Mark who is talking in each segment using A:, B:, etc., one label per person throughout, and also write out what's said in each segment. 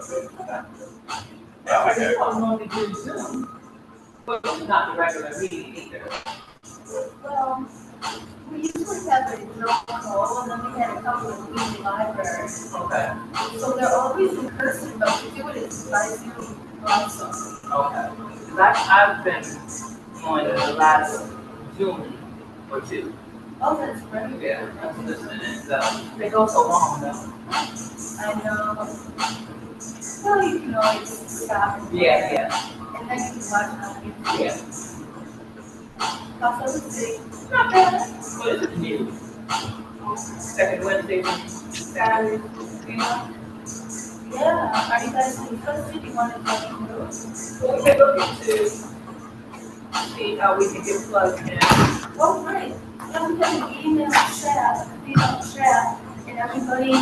A: Yeah, but you don't normally do Zoom. But it's not the regular meeting either.
B: Well, we usually have a Zoom call, and then we had a couple of community libraries.
A: Okay.
B: So they're always in person, but we do it by Zoom also.
A: Okay. Because I've been on the last Zoom or two.
B: Oh, that's great.
A: Yeah, I was listening. And so they go so long though.
B: I know. Well, you can always stop and
A: Yeah, yeah,
B: and then you can watch on YouTube.
A: yeah.
B: Also, the city.
A: Not bad. But it's new. Second Wednesday, Saturday, you know.
B: Yeah, are you guys interested? You want to join the group?
A: So we can look into see how we can get plugged in.
B: Oh, great. Yeah, we have an email chat, and everybody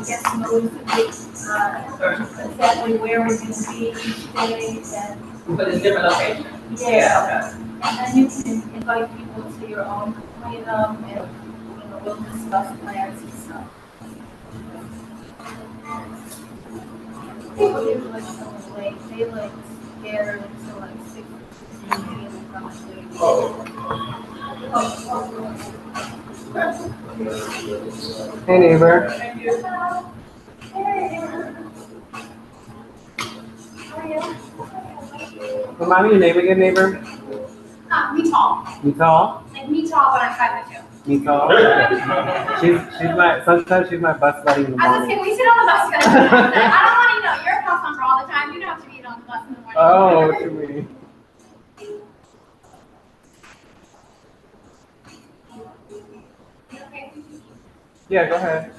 B: gets notifications exactly where we're going to be each day, and
A: But it's different location.
B: yeah,
A: Okay.
B: and then you can invite people to your own and we'll discuss plans and stuff. People usually come late. They like scare until like 6:15 and probably.
C: Hey neighbor.
A: Thank you.
C: Remind me your name again, neighbor?
D: Me tall.
C: Mital?
D: Like me tall, but I'm 5'2".
C: Mital? Sometimes she's my bus buddy in the
D: I was
C: morning.
D: just kidding, we sit on the bus together. I don't want to you're a bus number all the time. You don't have to be on the bus in the morning.
C: Oh, what you mean?
D: Okay.
C: Yeah, go ahead.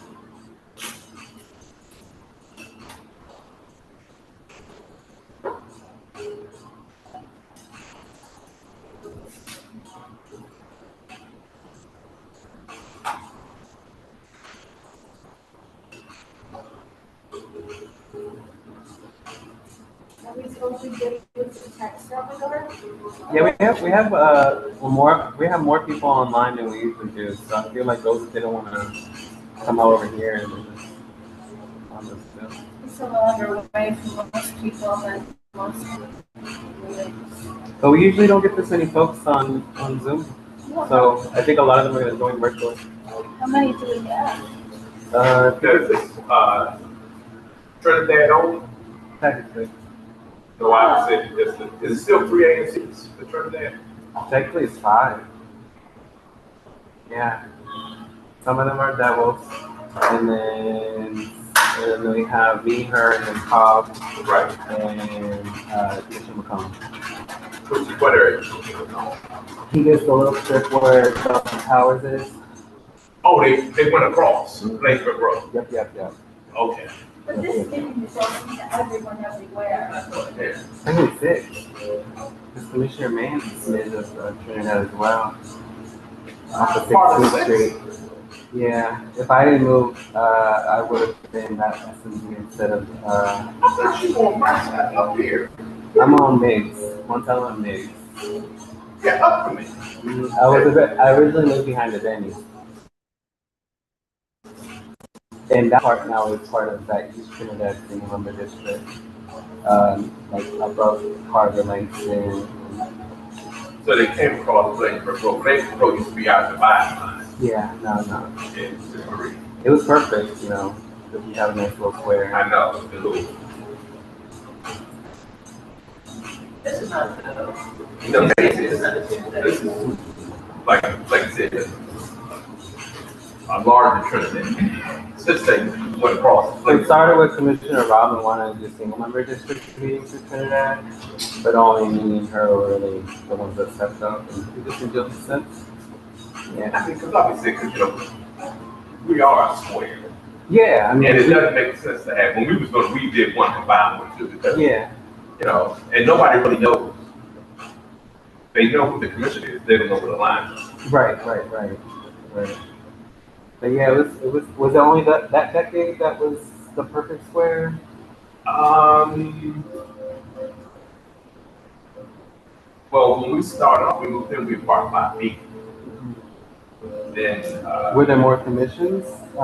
B: Are we supposed to get with the text Salvador?
C: Yeah, we have more people online than we usually do. So I feel like those didn't want to come over here and on this film.
B: It's a longer way for most people than most people.
C: But we usually don't get this many folks on Zoom. So I think a lot of them are going to join virtually.
B: How many do we have?
E: Because it's Trinidad only.
C: Technically.
E: So I would say is it still 3 ANCs for Trinidad?
C: Technically it's 5. Yeah. Some of them are devils. And then we have me, her, and then Cobb.
E: Right.
C: And Bishop McComb.
E: What area?
C: He gets the little strip where Dustin Towers is.
E: Oh, they went across. Langsford Road.
C: Yep.
E: Okay.
B: But this thing is open to everyone everywhere.
E: Yeah.
C: I think 6. This Commissioner Mann is of Trinidad as well. Off of 16th Street. Yeah. If I didn't move, I would have been that SMD instead of.
E: I thought you were on my side up here.
C: I'm on Miggs. One time on Miggs.
E: Yeah, up for me.
C: I originally lived behind the Denny's. And that part now is part of that East Trinidad single member district. Like above Carver Langston.
E: So they came across Langsford Road. Langsford Road used to be out the dividing line.
C: Yeah, no.
E: Yeah, it's great.
C: It was perfect, because we have a nice little square.
E: I know, the little.
A: This is not good.
E: No,
A: This is not a Tuesday.
E: this is like I said, a larger Trinidad. Just they went across.
C: It started with Commissioner Robin wanting to do single member district meetings in Trinidad, but only me and her were really the ones that stepped up, and it just enjoyed the sense. Yeah.
E: I mean, because obviously, we are a square.
C: Yeah, I mean.
E: And it doesn't make sense to have, when we did one combined with two, because, and nobody really knows. They know who the commission is, they don't know who the line is.
C: Right. But yeah, was it only that decade that was the perfect square?
E: Well, when we started off, we moved in, we were part 5B. Then,
C: were there more commissions in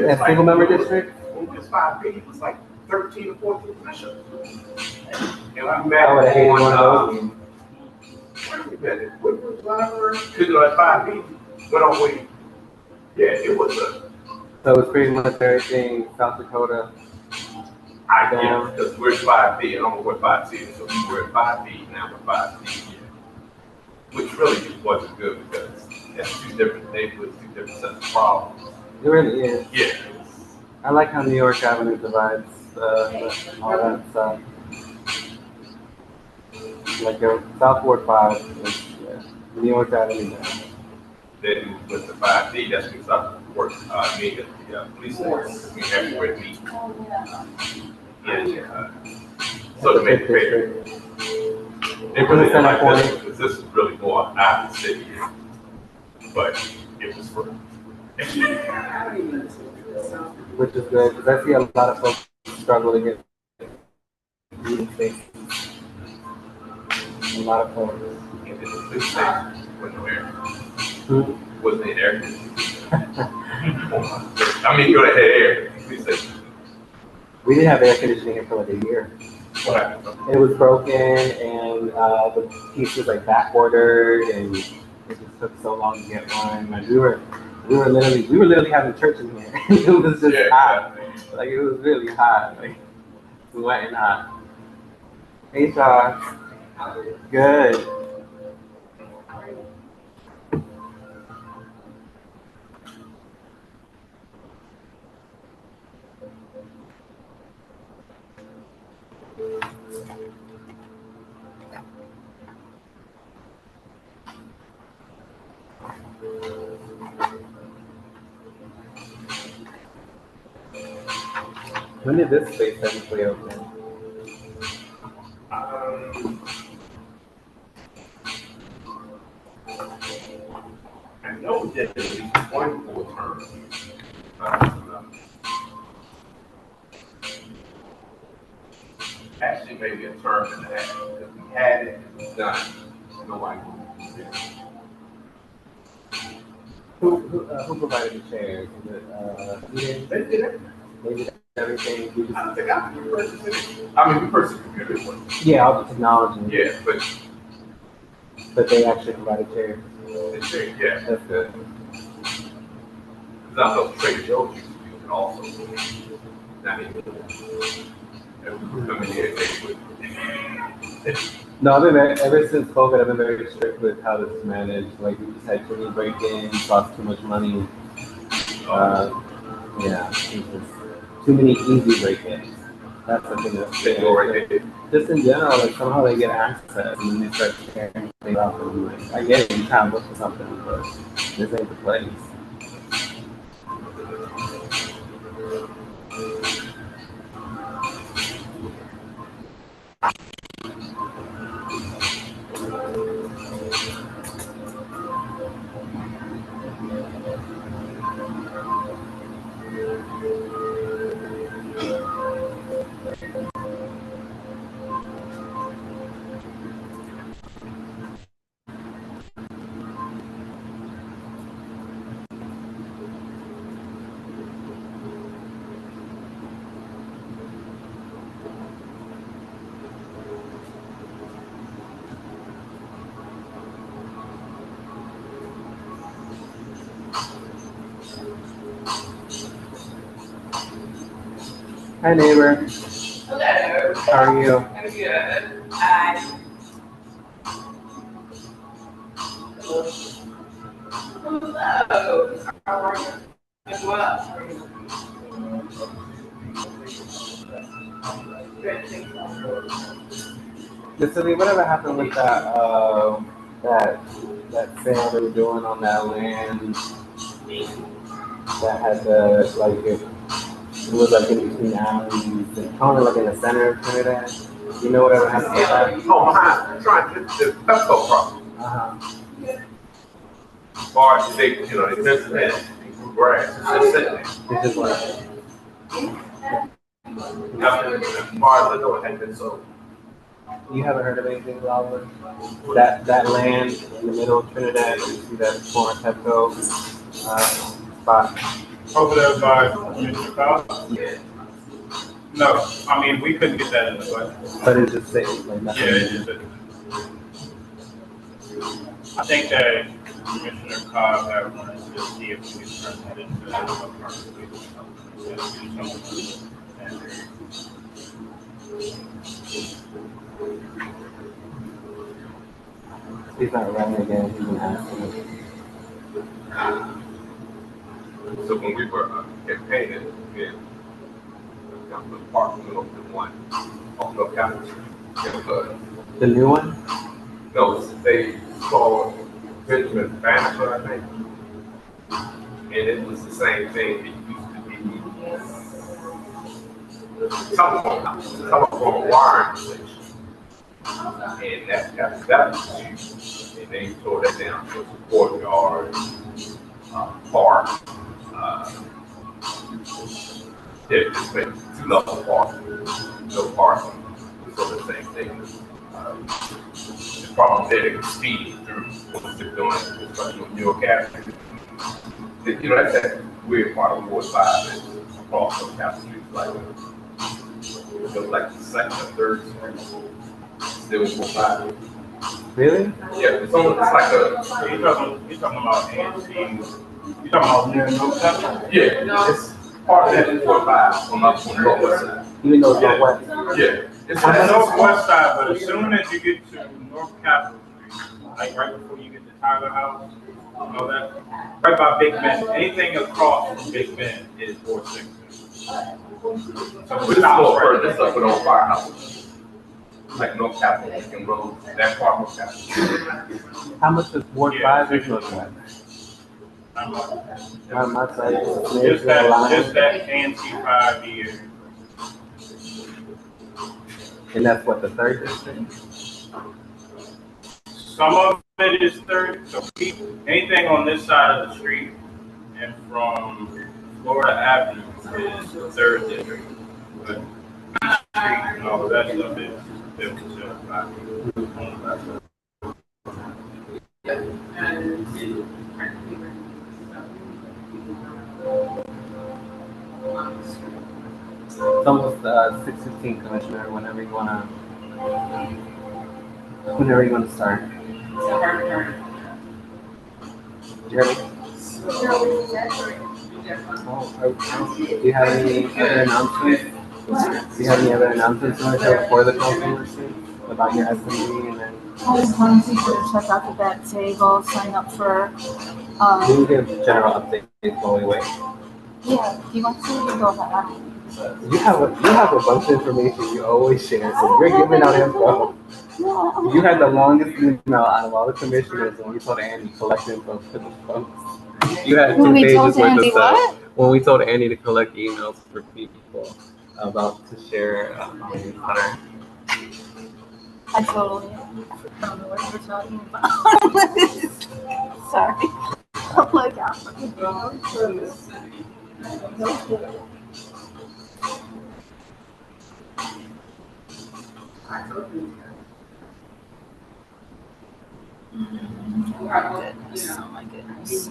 C: a single member district?
E: When it was 5B, it was like 13 or 14 commissioners. And we met
C: I would have hated one of
E: on,
C: those games.
E: where we met at Woodward's Library, at 5 feet, went on way. Yeah, it was
C: So it's pretty much everything South Dakota.
E: yeah, because we're 5 feet, and I'm we're 5 feet, so we're at 5 feet, now we're 5 feet. Which really wasn't good because it's two different neighborhoods, two different sets of problems.
C: It really is.
E: Yeah.
C: I like how New York Avenue divides all that stuff. Like South Ward 5 is New York Avenue.
E: Then with the 5D, that's when we started work, meeting at the police force. We everywhere meet. And so to make it fair, they really didn't like this because this is really more out of the city. But it was for.
C: Which is good because I see a lot of folks struggle to get meeting spaces. A lot of folks.
E: And the police station with no air. Wasn't it air? I mean, you had air. Police station.
C: We didn't have air conditioning here for like a year.
E: What happened?
C: It was broken and the piece was like back ordered and it just took so long to get one. Like we were literally having church in here. It was just hot. Yeah. Like it was really hot. Like wet and hot. Hey Josh. Good. When did this space technically open?
E: I know we did at least one full term. Actually, maybe a term and a half because we had it done. Nobody moved it.
C: Who provided the chairs? Was it,
E: They did it.
C: They did everything.
E: I don't think I purchased it. I mean, we purchased computers.
C: Yeah, all the technology.
E: Yeah,
C: but they actually provided chairs.
E: Yeah.
C: That's good.
E: Because I thought Trader Joe's used to use it also. Not even. And we were coming here and they would.
C: No, ever since COVID, I've been very strict with how this is managed. Like, we just had too many break-ins, lost too much money. Yeah, it's just too many easy break-ins. That's the thing that's just in general, like somehow they get access and then they start tearing things off and like, I get it, you kind of look for something, but this ain't the place. Hi, neighbor.
A: Hello.
C: How are you?
A: I'm good. Hi. Hello. How are you? As well.
C: Cicely, whatever happened with that sale they were doing on that land that had the it was like in between alleys and kind of like in the center of Trinidad. You know whatever happened with that?
E: Oh, behind, trying to the Pepco property. Bars, they fence it in, grass, it's just sitting there.
C: It's just like,
E: As far as I know, it had been sold.
C: you haven't heard of anything about that land in the middle of Trinidad? You see that former Pepco spot?
F: Over there by Mr. Powell?
E: Yeah.
F: No, I mean, we couldn't get that in the budget.
C: But it's just saying like
F: Yeah,
C: nothing.
F: it is. I think that Commissioner Cobb had wanted to see if we could turn that into a permanent.
C: He's not running again. He's been asking.
E: So when we were campaigning, again, the park went over to one on the Capitol Street.
C: The new one?
E: No, they called Benjamin Banneker, I think. And it was the same thing. It used to be telephone wiring station. And that was huge. And they tore that down. So it's a courtyard, park. Yeah, just made 2-level park. No parking. So the same thing. The problem there, they were speeding through what they're doing, especially with New Academy. You know, that's that weird part of Ward 5 is across those Capitol Streets, like it was like the second or third street. Still Ward 5.
C: Really?
E: Yeah, it's almost like a.
F: You're talking about ANC. You're talking about near North Capitol?
E: Yeah, it's part of that Ward 5 on the northwest side.
C: Even though it's not wet.
E: Yeah. It's
F: On the northwest side, but as soon as you get to North Capitol Street, like right before you get to Tyler House, you know that, right by Big Ben, anything across from Big Ben is 460. So
E: But it's a little further, it's up with old firehouse. Like North Capitol, Lincoln Road, that part of Capitol.
C: How much does Ward 5 is look like? On my side,
F: Just that ANC 5 year.
C: and that's what the third district?
F: Some of it is third, so anything on this side of the street and from Florida Avenue is the third district. But East Street and all of that stuff is 5.
C: It's almost 6:15, Commissioner. Whenever you wanna start. You ready? Do you have any other announcements? Do you have any other announcements you want to share before the council meeting about your SMD and then?
B: I just wanted to check out the back table, sign up for,
C: We can give general updates while we wait.
B: yeah, if you want to, you can go ahead.
C: You have a bunch of information you always share, so you're giving out info. You had the longest email out of all the commissioners when we told Andy to collect info for the folks. You had 2
B: When we
C: pages
B: told
C: worth
B: Andy
C: of stuff.
B: what?
C: When we told Andy to collect emails for people about to share on the newsletter.
B: I totally don't know what you're talking about. Sorry. I'm like, oh my goodness.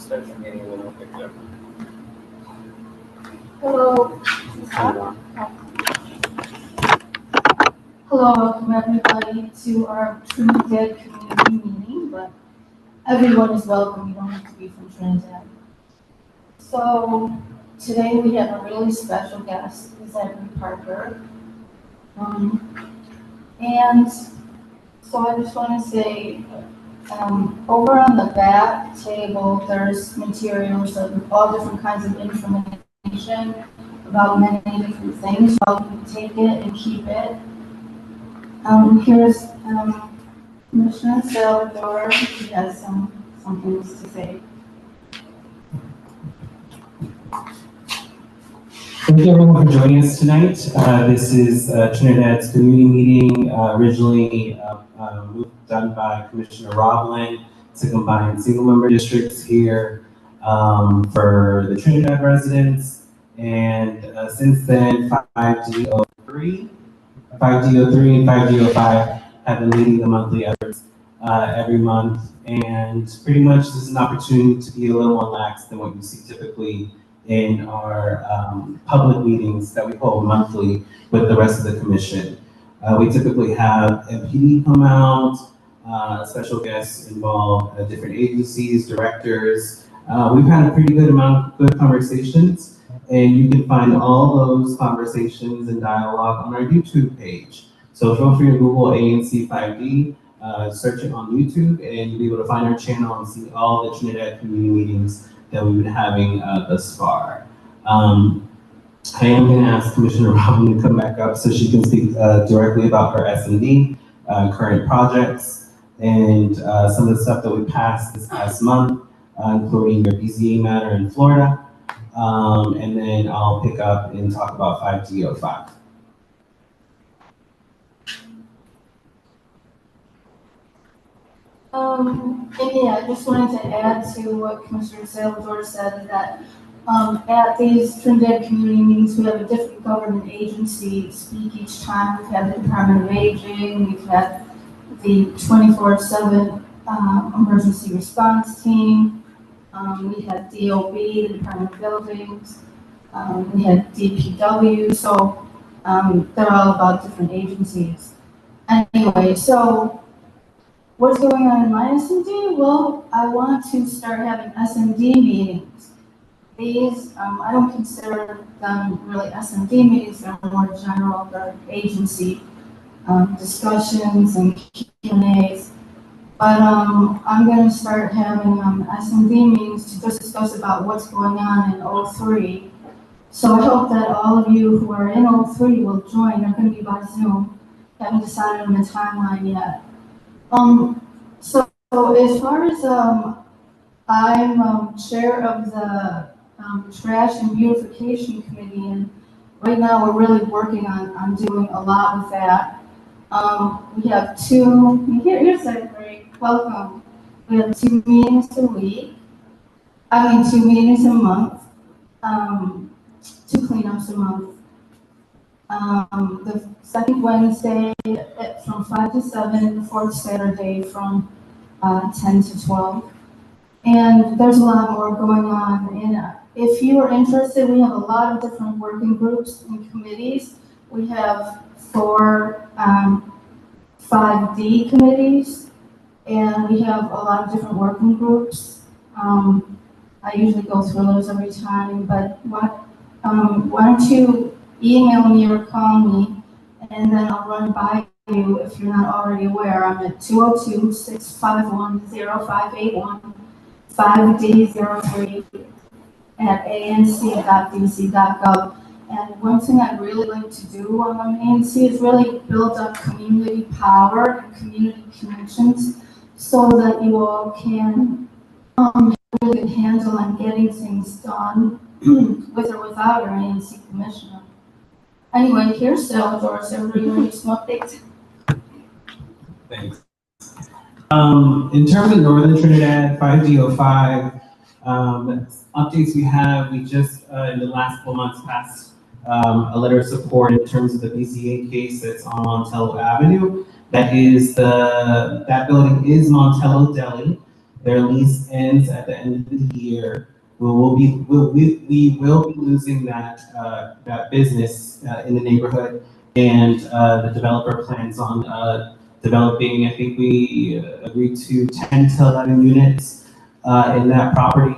C: That's gonna be a little bit more.
B: Hello. Hello, welcome everybody to our Trinidad community meeting, but everyone is welcome, you don't have to be from Trinidad. So today we have a really special guest, Zachary Parker. And so I just want to say, over on the back table, there's materials of all different kinds of information about many different things. So you can take it and keep it. Here's Commissioner Salvador has some things to say.
C: Thank you everyone for joining us tonight. This is Trinidad's community meeting, originally done by Commissioner Robin to combine single member districts here for the Trinidad residents. And since then, 5D03 and 5D05 have been leading the monthly efforts every month. And pretty much this is an opportunity to be a little more lax than what you see typically in our public meetings that we hold monthly with the rest of the commission. We typically have MPD come out, special guests involve different agencies, directors. We've had a pretty good amount of good conversations, and you can find all those conversations and dialogue on our YouTube page. So feel free to Google ANC 5D, search it on YouTube, and you'll be able to find our channel and see all the Trinidad community meetings that we've been having thus far. I am going to ask Commissioner Robin to come back up so she can speak directly about her SMD, current projects, and some of the stuff that we passed this past month, including your BZA matter in Florida. And then I'll pick up and talk about 5D05.
B: And yeah, I just wanted to add to what Commissioner Salvador said, that at these Trinidad community meetings, we have a different government agency speak each time. We've had the Department of Aging, we've had the 24/7 emergency response team, we had DOB, the Department of Buildings, we had DPW, so they're all about different agencies. Anyway, so what's going on in my SMD? Well, I want to start having SMD meetings. These, I don't consider them really SMD meetings, they're more general, they're agency discussions and Q&As. But I'm going to start having SMD meetings to just discuss about what's going on in 03. So I hope that all of you who are in 03 will join. They're going to be by Zoom. Haven't decided on the timeline yet. So as far as I'm chair of the Trash and Beautification Committee, and right now we're really working on doing a lot with that. We have here's that break, welcome. We have 2 meetings a week, 2 meetings a month, 2 cleanups a month. The second Wednesday from 5 to 7, the fourth Saturday from 10 to 12. And there's a lot more going on. And if you are interested, we have a lot of different working groups and committees. We have 4 5D committees, and we have a lot of different working groups. I usually go through those every time, but why don't you email me or call me, and then I'll run by you if you're not already aware. I'm at 202-651-0581, 5D03 at anc.dc.gov. And one thing I'd really like to do on ANC is really build up community power and community connections so that you all can have a really good handle on getting things done with or without our ANC commissioner. Anyway, here's Salvador, so everybody ready to smoke things?
C: Thanks. In terms of Northern Trinidad, 5D05, updates we just, in the last couple months, passed a letter of support in terms of the BZA case that's on Montello Avenue. That building is Montello Deli. Their lease ends at the end of the year. We will be losing that business in the neighborhood, and the developer plans on developing. I think we agreed to 10 to 11 units in that property.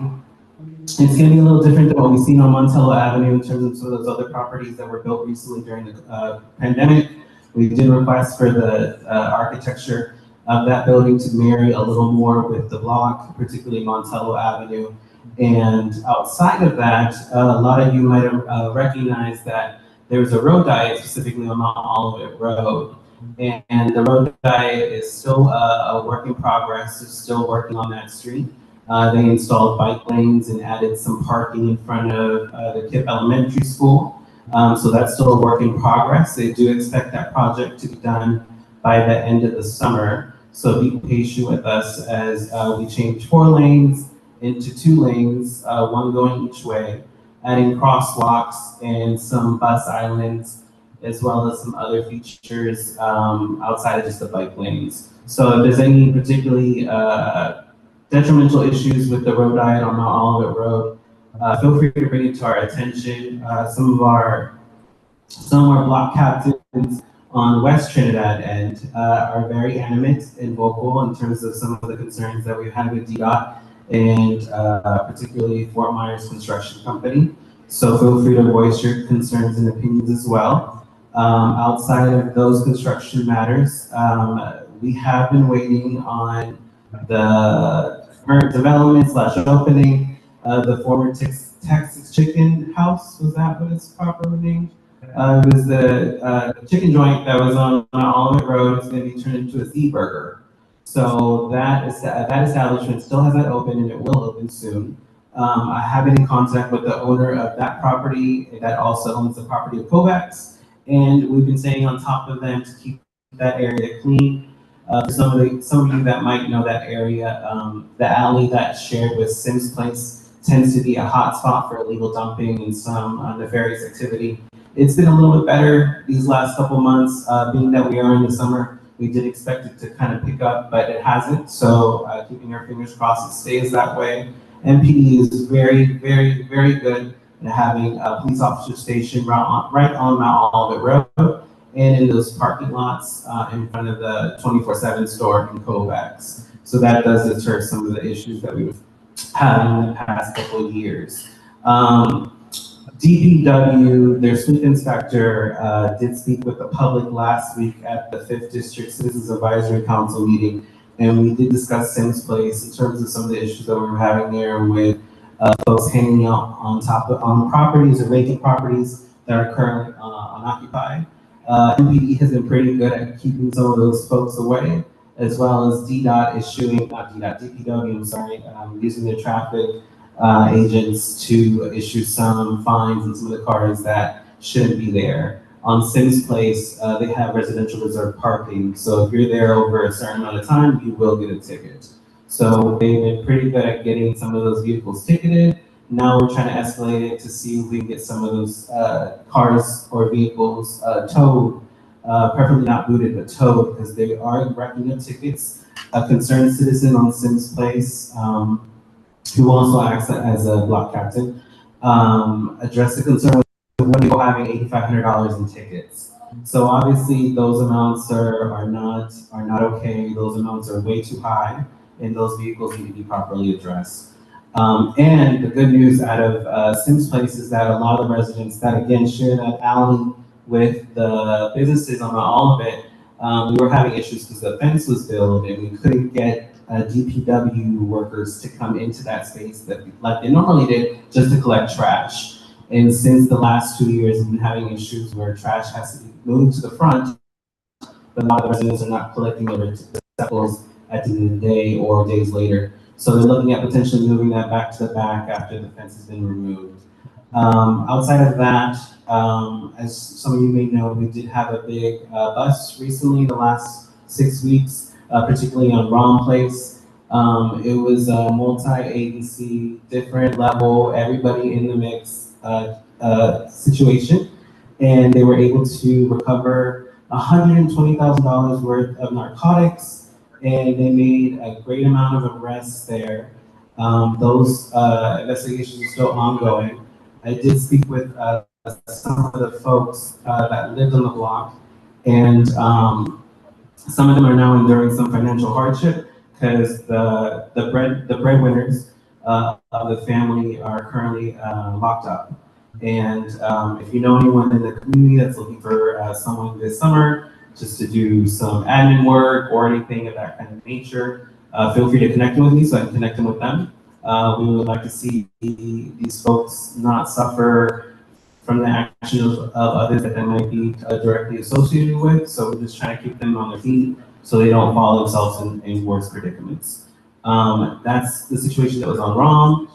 C: It's going to be a little different than what we've seen on Montello Avenue in terms of some of those other properties that were built recently during the pandemic. We did request for the architecture of that building to marry a little more with the block, particularly Montello Avenue. And outside of that, a lot of you might have recognized that there was a road diet specifically on Mount Olivet Road. And the road diet is still a work in progress. They're still working on that street. They installed bike lanes and added some parking in front of the KIPP Elementary School. So that's still a work in progress. They do expect that project to be done by the end of the summer. So be patient with us as we change 4 lanes into 2 lanes, one going each way, adding crosswalks and some bus islands, as well as some other features outside of just the bike lanes. So if there's any particularly detrimental issues with the road diet on Mount Olivet Road, feel free to bring it to our attention. Some of our block captains on West Trinidad end are very animate and vocal in terms of some of the concerns that we've had with DDOT and particularly Fort Myers Construction Company. So feel free to voice your concerns and opinions as well. Outside of those construction matters, we have been waiting on the current development / opening of the former Texas Chicken House. Was that what it's properly named? It was the chicken joint that was on Olivet Road. It's going to be turned into a Z Burger. So that establishment still hasn't opened, and it will open soon. I have been in contact with the owner of that property that also owns the property of Kovacs, and we've been staying on top of them to keep that area clean. For some of you that might know that area, the alley that's shared with Sims Place tends to be a hot spot for illegal dumping and some nefarious activity. It's been a little bit better these last couple months, being that we are in the summer. We did expect it to kind of pick up, but it hasn't. So keeping our fingers crossed it stays that way. MPD is very, very, very good at having a police officer stationed right on Mount Olivet Road and in those parking lots in front of the 24/7 store in Kovacs. So that does deter some of the issues that we've had in the past couple of years. DPW, their sweep inspector, did speak with the public last week at the 5th District Citizens Advisory Council meeting, and we did discuss Sims Place in terms of some of the issues that we were having there with folks hanging out on properties or vacant properties that are currently unoccupied. MPD has been pretty good at keeping some of those folks away, as well as DPW, I'm sorry, using their traffic agents to issue some fines on some of the cars that shouldn't be there. On Sims Place, they have residential reserved parking, so if you're there over a certain amount of time, you will get a ticket. So they've been pretty good at getting some of those vehicles ticketed. Now we're trying to escalate it to see if we can get some of those cars or vehicles towed, preferably not booted, but towed, because they are racking up tickets. A concerned citizen on Sims Place, who also acts as a block captain, addressed the concern with one people having $8,500 in tickets. So obviously those amounts are not okay. Those amounts are way too high, and those vehicles need to be properly addressed. And the good news out of Sims Place is that a lot of the residents that again share that alley with the businesses on all of it, we were having issues because the fence was built and we couldn't get DPW workers to come into that space like they normally did just to collect trash. And since the last 2 years, we've been having issues where trash has to be moved to the front, but a lot of the residents are not collecting the receptacles at the end of the day or days later. So they're looking at potentially moving that back to the back after the fence has been removed. Outside of that, as some of you may know, we did have a big bust recently, the last 6 weeks, particularly on Rom Place. It was a multi-agency, different level, everybody in the mix situation, and they were able to recover $120,000 worth of narcotics, and they made a great amount of arrests there. Those investigations are still ongoing. I did speak with some of the folks that lived on the block, and some of them are now enduring some financial hardship because the breadwinners of the family are currently locked up. And if you know anyone in the community that's looking for someone this summer just to do some admin work or anything of that kind of nature, feel free to connect with me so I can connect them with them. We would like to see these folks not suffer from the actions of others that they might be directly associated with. So we're just trying to keep them on their feet so they don't fall themselves in worse predicaments. That's the situation that was on ROM.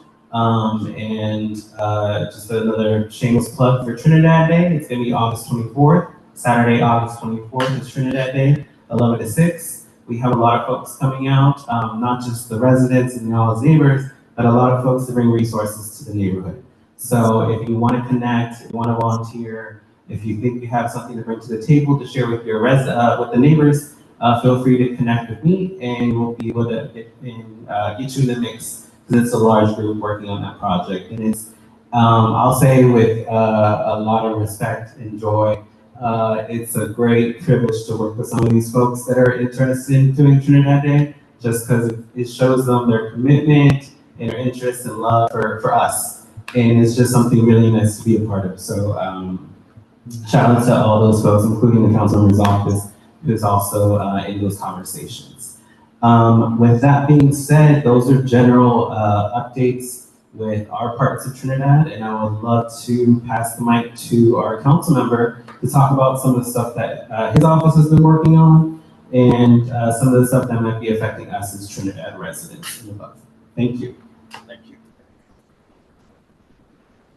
C: And just another shameless plug for Trinidad Day. It's gonna be August 24th, Saturday, August 24th is Trinidad Day, 11 to 6. We have a lot of folks coming out, not just the residents and y'all's neighbors, but a lot of folks to bring resources to the neighborhood. So if you want to connect, if you want to volunteer, if you think you have something to bring to the table to share with your with the neighbors, feel free to connect with me, and we'll be able to get you in the mix, because it's a large group working on that project. And it's, I'll say with a lot of respect and joy, it's a great privilege to work with some of these folks that are interested in doing Trinidad Day, just because it shows them their commitment and their interest and love for us. And it's just something really nice to be a part of. So shout out to all those folks, including the councilman's office, who's also in those conversations. With that being said, those are general updates with our parts of Trinidad, and I would love to pass the mic to our council member to talk about some of the stuff that his office has been working on, and some of the stuff that might be affecting us as Trinidad residents and above. Thank you.
G: Thank you.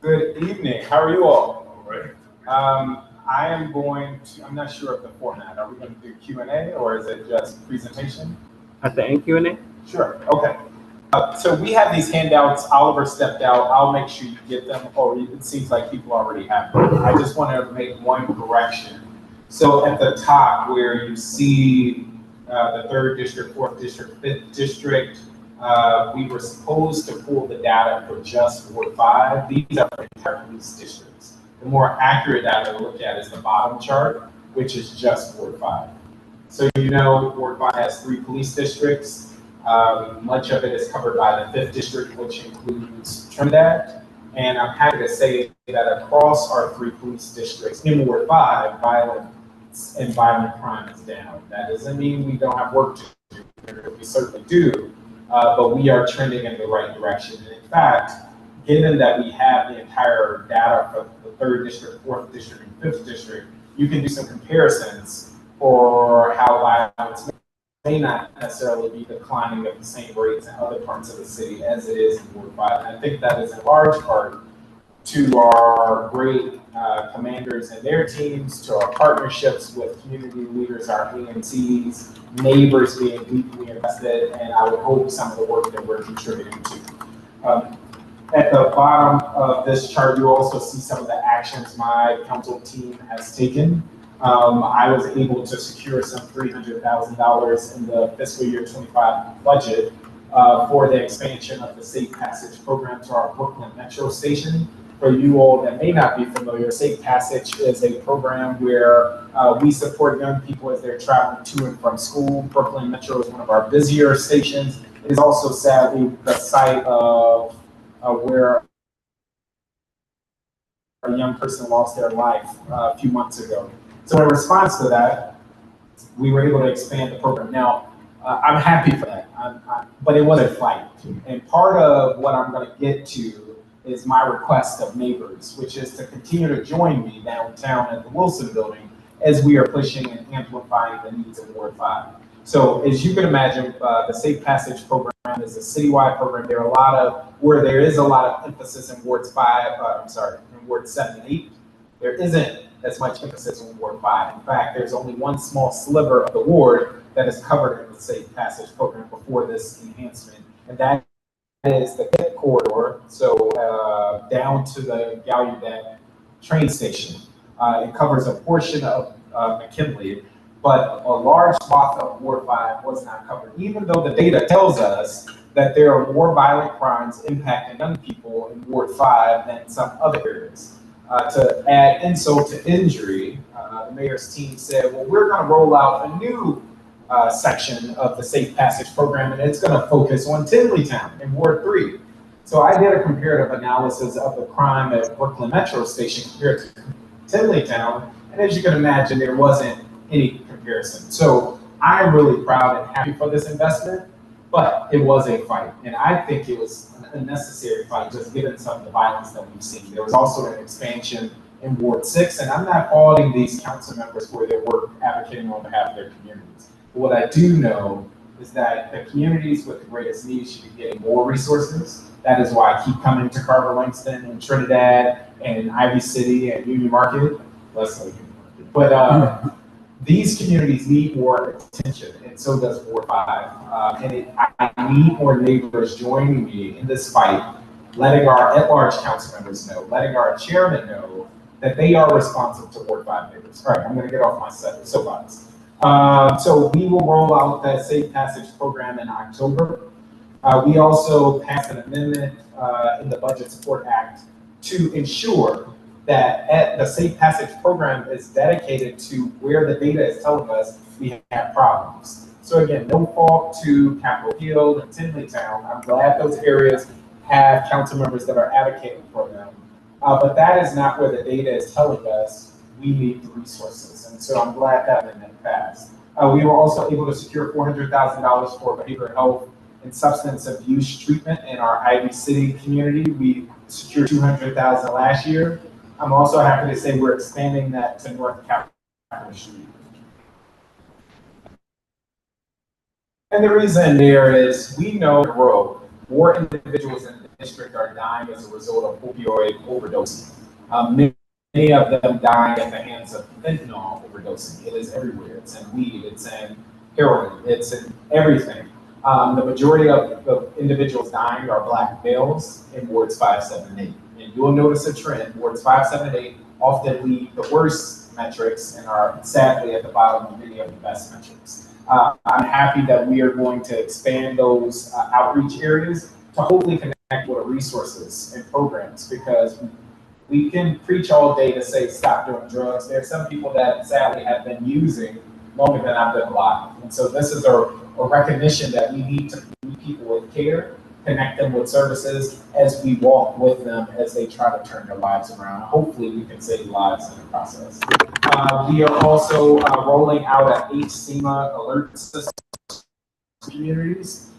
G: Good evening. How are you all?
E: All right.
G: I am going to, I'm not sure of the format. Are we going to do Q&A or is it just presentation?
C: At the end Q&A?
G: Sure. Okay. So we have these handouts. Oliver stepped out. I'll make sure you get them, or it seems like people already have them. I just want to make one correction. So at the top where you see the 3rd district, 4th district, 5th district, we were supposed to pull the data for just Ward 5. These are entire police districts. The more accurate data to look at is the bottom chart, which is just Ward 5. So you know Ward 5 has 3 police districts. Much of it is covered by the 5th district, which includes Trinidad. And I'm happy to say that across our 3 police districts in Ward 5, violence and violent crime is down. That doesn't mean we don't have work to do. We certainly do. But we are trending in the right direction. And in fact, given that we have the entire data for the 3rd district, 4th district, and 5th district, you can do some comparisons for how violence may not necessarily be declining at the same rates in other parts of the city as it is in Ward 5. And I think that is in large part to our great commanders and their teams, to our partnerships with community leaders, our AMCs, neighbors being deeply invested, and I would hope some of the work that we're contributing to. At the bottom of this chart, you also see some of the actions my council team has taken. I was able to secure some $300,000 in the fiscal year 25 budget for the expansion of the Safe Passage program to our Brooklyn Metro station. For you all that may not be familiar, Safe Passage is a program where we support young people as they're traveling to and from school. Brooklyn Metro is one of our busier stations. It is also sadly the site of where a young person lost their life a few months ago. So in response to that, we were able to expand the program. Now, I'm happy for that, but it was a fight. And part of what I'm going to get to is my request of neighbors, which is to continue to join me downtown at the Wilson Building as we are pushing and amplifying the needs in Ward 5. So as you can imagine, the Safe Passage program is a citywide program. There is a lot of emphasis in Wards 5, in Ward 7 and 8. There isn't as much emphasis in Ward 5. In fact, there's only one small sliver of the ward that is covered in the Safe Passage program before this enhancement, and that is the Pit corridor, so down to the Gallaudet train station. It covers a portion of McKinley, but a large swath of Ward 5 was not covered, even though the data tells us that there are more violent crimes impacting young people in Ward 5 than some other areas. To add insult to injury, the mayor's team said, well, we're going to roll out a new section of the Safe Passage program, and it's going to focus on Tinleytown in Ward 3. So I did a comparative analysis of the crime at Brooklyn Metro Station compared to Tinleytown, and as you can imagine, there wasn't any comparison. So I am really proud and happy for this investment. But it was a fight, and I think it was a necessary fight, just given some of the violence that we've seen. There was also an expansion in Ward 6, and I'm not faulting these council members for their work advocating on behalf of their communities. But what I do know is that the communities with the greatest needs should be getting more resources. That is why I keep coming to Carver Langston and Trinidad and Ivy City and Union Market. Let's say Union Market. But these communities need more attention, and so does Ward 5. I need more neighbors joining me in this fight, letting our at-large council members know, letting our chairman know that they are responsive to Ward 5 neighbors. All right, I'm gonna get off my soapbox. So we will roll out the Safe Passage program in October. We also passed an amendment in the Budget Support Act to ensure that the Safe Passage program is dedicated to where the data is telling us we have problems. So again, no fault to Capitol Hill and Tinleytown. I'm glad those areas have council members that are advocating for them. But that is not where the data is telling us we need the resources. And so I'm glad that amendment passed. We were also able to secure $400,000 for behavioral health and substance abuse treatment in our Ivy City community. We secured $200,000 last year. I'm also happy to say we're expanding that to North Capitol Street. And the reason there is we know the road, more individuals in the district are dying as a result of opioid overdosing. Many of them dying at the hands of fentanyl overdosing. It is everywhere. It's in weed, it's in heroin, it's in everything. The majority of the individuals dying are Black males in wards 5, 7, and 8. And you'll notice a trend. Wards 5, 7, and 8 often lead the worst metrics and are sadly at the bottom of many of the best metrics. I'm happy that we are going to expand those outreach areas to hopefully connect with resources and programs, because we can preach all day to say stop doing drugs. There are some people that sadly have been using longer than I've been alive. And so this is a recognition that we need to meet people with care, connect them with services as we walk with them as they try to turn their lives around. Hopefully we can save lives in the process. We are also rolling out an HSEMA alert system to communities.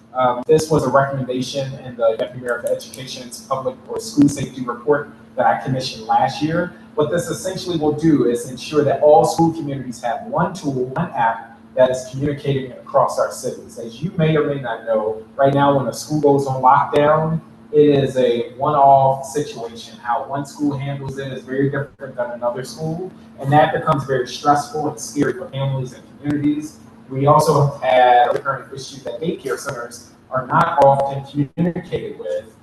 G: This was a recommendation in the Deputy Mayor of Education's public or school safety report that I commissioned last year. What this essentially will do is ensure that all school communities have one tool, one app that is communicating across our cities. As you may or may not know, right now when a school goes on lockdown, it is a one-off situation. How one school handles it is very different than another school, and that becomes very stressful and scary for families and communities. We also have had a recurring issue that daycare centers are not often communicated with,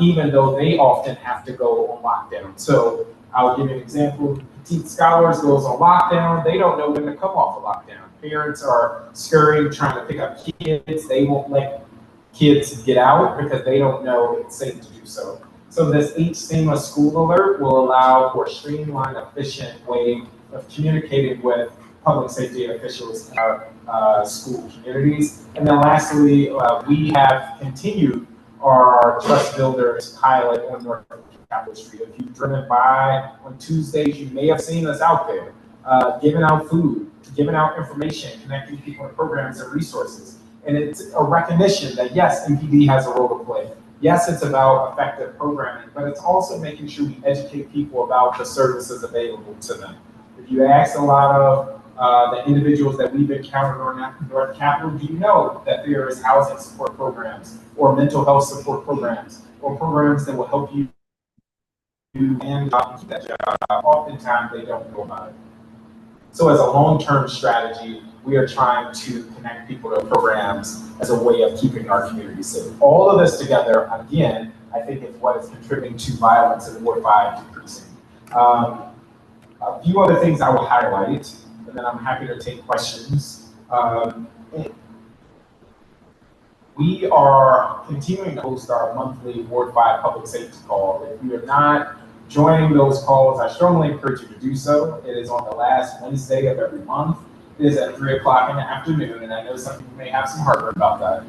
G: even though they often have to go on lockdown. So I'll give you an example. Petite Scholars goes on lockdown. They don't know when to come off of lockdown. Parents are scurrying, trying to pick up kids. They won't let kids get out because they don't know it's safe to do so. So this HSEMA school alert will allow for a streamlined, efficient way of communicating with public safety officials in our school communities. And then lastly, we have continued our Trust Builders pilot on North Capitol Street. If you've driven by on Tuesdays, you may have seen us out there giving out food, giving out information, connecting people to programs and resources. And it's a recognition that yes, MPD has a role to play. Yes, it's about effective programming, but it's also making sure we educate people about the services available to them. If you ask a lot of the individuals that we've encountered on North Capitol, do you know that there is housing support programs or mental health support programs or programs that will help you and keep that job? Oftentimes they don't know about it. So as a long-term strategy, we are trying to connect people to programs as a way of keeping our community safe. All of this together, again, I think is what is contributing to violence in Ward 5 decreasing. A few other things I will highlight, and then I'm happy to take questions. We are continuing to host our monthly Ward 5 public safety call. If you are not joining those calls, I strongly encourage you to do so. It is on the last Wednesday of every month. It is at 3 o'clock in the afternoon, and I know some people may have some heartburn about that.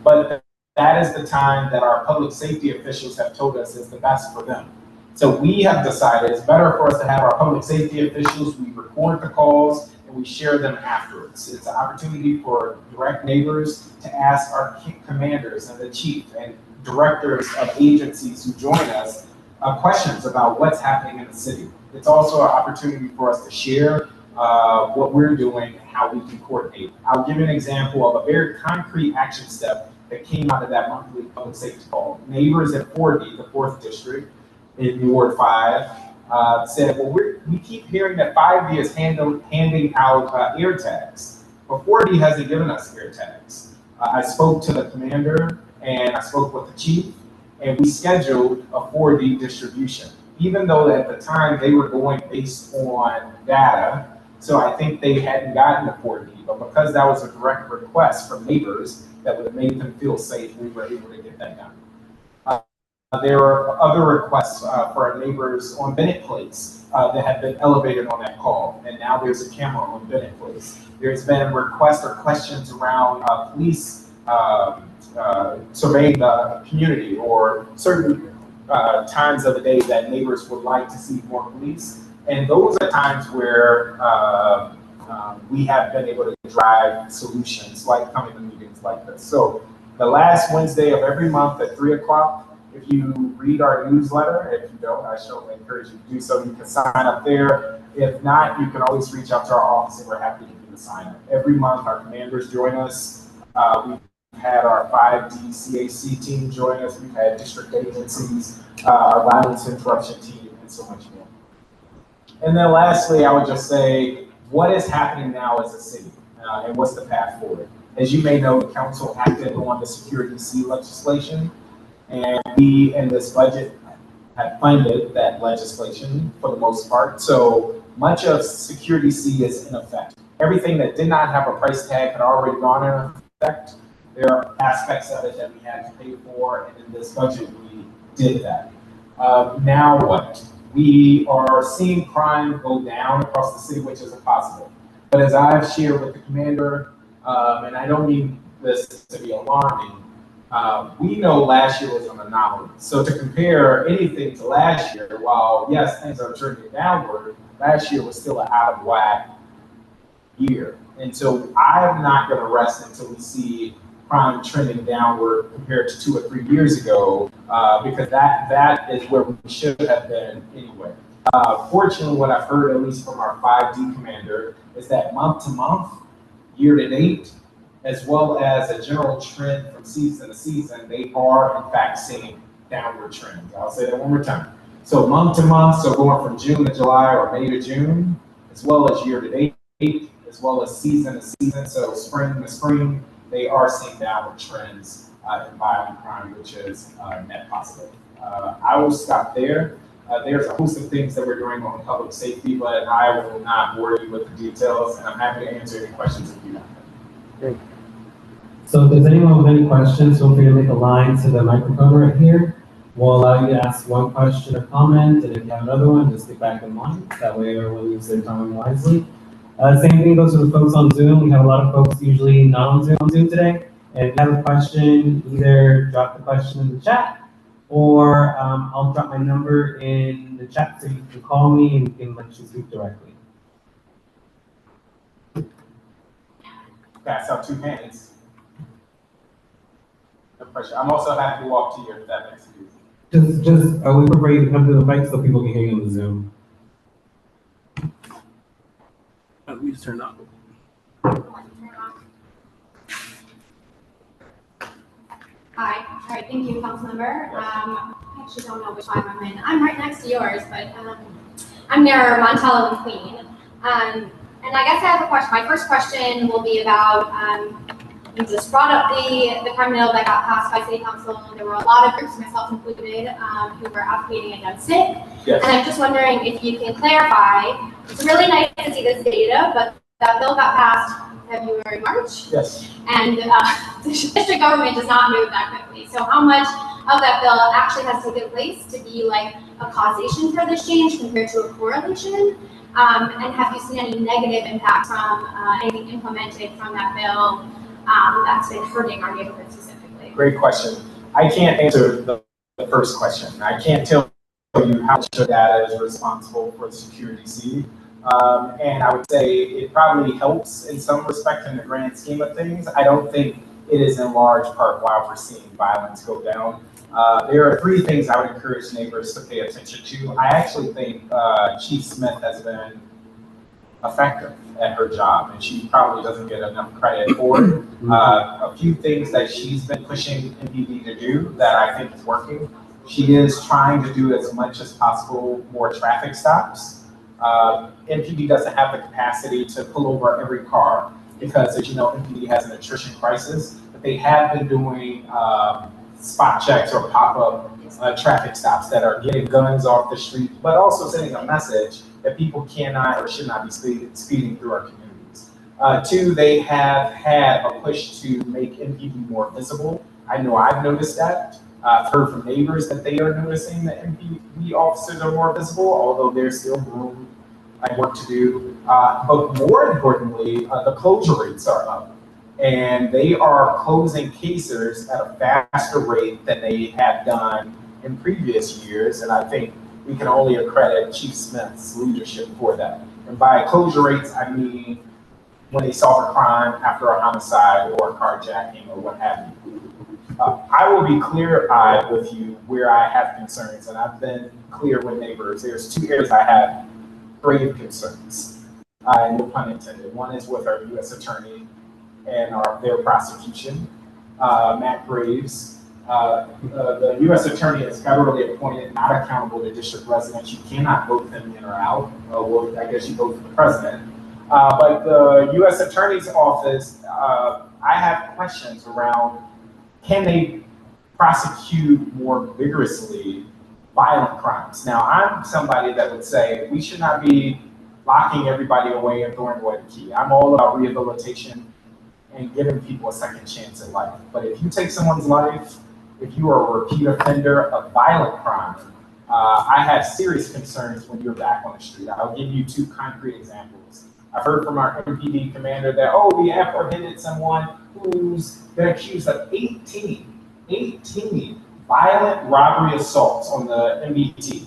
G: But that is the time that our public safety officials have told us is the best for them. So we have decided it's better for us to have our public safety officials, we record the calls, and we share them afterwards. It's an opportunity for direct neighbors to ask our commanders and the chief and directors of agencies who join us questions about what's happening in the city. It's also an opportunity for us to share what we're doing and how we can coordinate. I'll give you an example of a very concrete action step that came out of that monthly public safety call. Neighbors at 4D, the 4th district in Ward 5, said, well, we keep hearing that 5D is handing out air tags, but 4D hasn't given us air tags. I spoke to the commander and I spoke with the chief, and we scheduled a 4D distribution, even though at the time they were going based on data. So I think they hadn't gotten the 4D, but because that was a direct request from neighbors that would have made them feel safe, we were able to get that done. There are other requests for our neighbors on Bennett Place that have been elevated on that call, and now there's a camera on Bennett Place. There's been requests or questions around police surveying the community, or certain times of the day that neighbors would like to see more police. And those are times where we have been able to drive solutions, like coming to meetings like this. So the last Wednesday of every month at 3 o'clock, if you read our newsletter, if you don't, I strongly encourage you to do so. You can sign up there. If not, you can always reach out to our office and we're happy to do the sign up. Every month, our commanders join us. We've had our 5D CAC team join us. We've had district agencies, our violence interruption team, and so much more. And then lastly, I would just say, what is happening now as a city, and what's the path forward? As you may know, the council acted on the Security C legislation, and we in this budget have funded that legislation for the most part. So much of Security C is in effect. Everything that did not have a price tag had already gone in effect. There are aspects of it that we had to pay for, and in this budget we did that. Now what? We are seeing crime go down across the city, which is a positive. But as I've shared with the commander, and I don't mean this to be alarming, we know last year was an anomaly. So to compare anything to last year, while yes, things are trending downward, last year was still an out of whack year. And so I'm not going to rest until we see crime trending downward compared to 2 or 3 years ago, because that is where we should have been anyway. Fortunately, what I've heard, at least from our 5D commander, is that month to month, year to date, as well as a general trend from season to season, they are in fact seeing downward trends. I'll say that one more time. So month to month, so going from June to July or May to June, as well as year to date, as well as season to season, so spring to spring, they are seeing downward trends in violent crime, which is net positive. I will stop there. There's a host of things that we're doing on public safety, but I will not bore you with the details, and I'm happy to answer any questions if you have them.
C: Great.
H: So if there's anyone with any questions, feel free to make a line to the microphone right here. We'll allow you to ask one question or comment, and if you have another one, just get back in line. That way everyone uses their time wisely. Same thing goes for the folks on Zoom. We have a lot of folks usually not on Zoom today. And if you have a question, either drop the question in the chat, or I'll drop my number in the chat so you can call me and can let you speak directly.
G: Pass out 2 hands. No pressure. I'm also happy to walk to you if that makes it easy.
H: We prefer you to come to the mic so people can hear you on the Zoom.
C: We just turned on.
D: Hi. All right. Thank you, Councilmember. I actually don't know which line I'm in. I'm right next to yours, but I'm near Montello and Queen. And I guess I have a question. My first question will be about, you just brought up the crime bill that got passed by City Council. There were a lot of groups, myself included, who were advocating against it.
G: Yes. And
D: I'm just wondering if you can clarify. It's really nice to see this data, but that bill got passed February, March.
G: Yes.
D: And the district government does not move that quickly. So how much of that bill actually has taken place to be like a causation for this change compared to a correlation? And have you seen any negative impact from anything implemented from that bill that's been hurting our neighborhood specifically?
G: Great question. I can't answer the first question. I can't tell you how much of data is responsible for Security C. And I would say it probably helps in some respect in the grand scheme of things. I don't think it is in large part why we're seeing violence go down. There are three things I would encourage neighbors to pay attention to. I actually think Chief Smith has been effective at her job, and she probably doesn't get enough credit for it. A few things that she's been pushing MPD to do that I think is working. She is trying to do as much as possible more traffic stops. MPD doesn't have the capacity to pull over every car because, as you know, MPD has an attrition crisis, but they have been doing spot checks or pop-up traffic stops that are getting guns off the street, but also sending a message that people cannot or should not be speeding through our communities. Two, they have had a push to make MPD more visible. I know I've noticed that. I've heard from neighbors that they are noticing that MPD officers are more visible, although there's still room and work to do. But more importantly, the closure rates are up. And they are closing cases at a faster rate than they had done in previous years. And I think we can only accredit Chief Smith's leadership for that. And by closure rates, I mean when they solve a crime after a homicide or a carjacking or what have you. I will be clear-eyed with you where I have concerns, and I've been clear with neighbors. There's two areas I have grave concerns, no pun intended. One is with our U.S. attorney and their prosecution, Matt Graves. The U.S. attorney is federally appointed, not accountable to district residents. You cannot vote them in or out. Well, I guess you vote for the president. But the U.S. attorney's office, I have questions around, can they prosecute more vigorously violent crimes? Now, I'm somebody that would say we should not be locking everybody away and throwing away the key. I'm all about rehabilitation and giving people a second chance at life. But if you take someone's life, if you are a repeat offender of violent crime, I have serious concerns when you're back on the street. I'll give you two concrete examples. I've heard from our MPD commander that, we apprehended someone who's been accused of 18 violent robbery assaults on the MBT,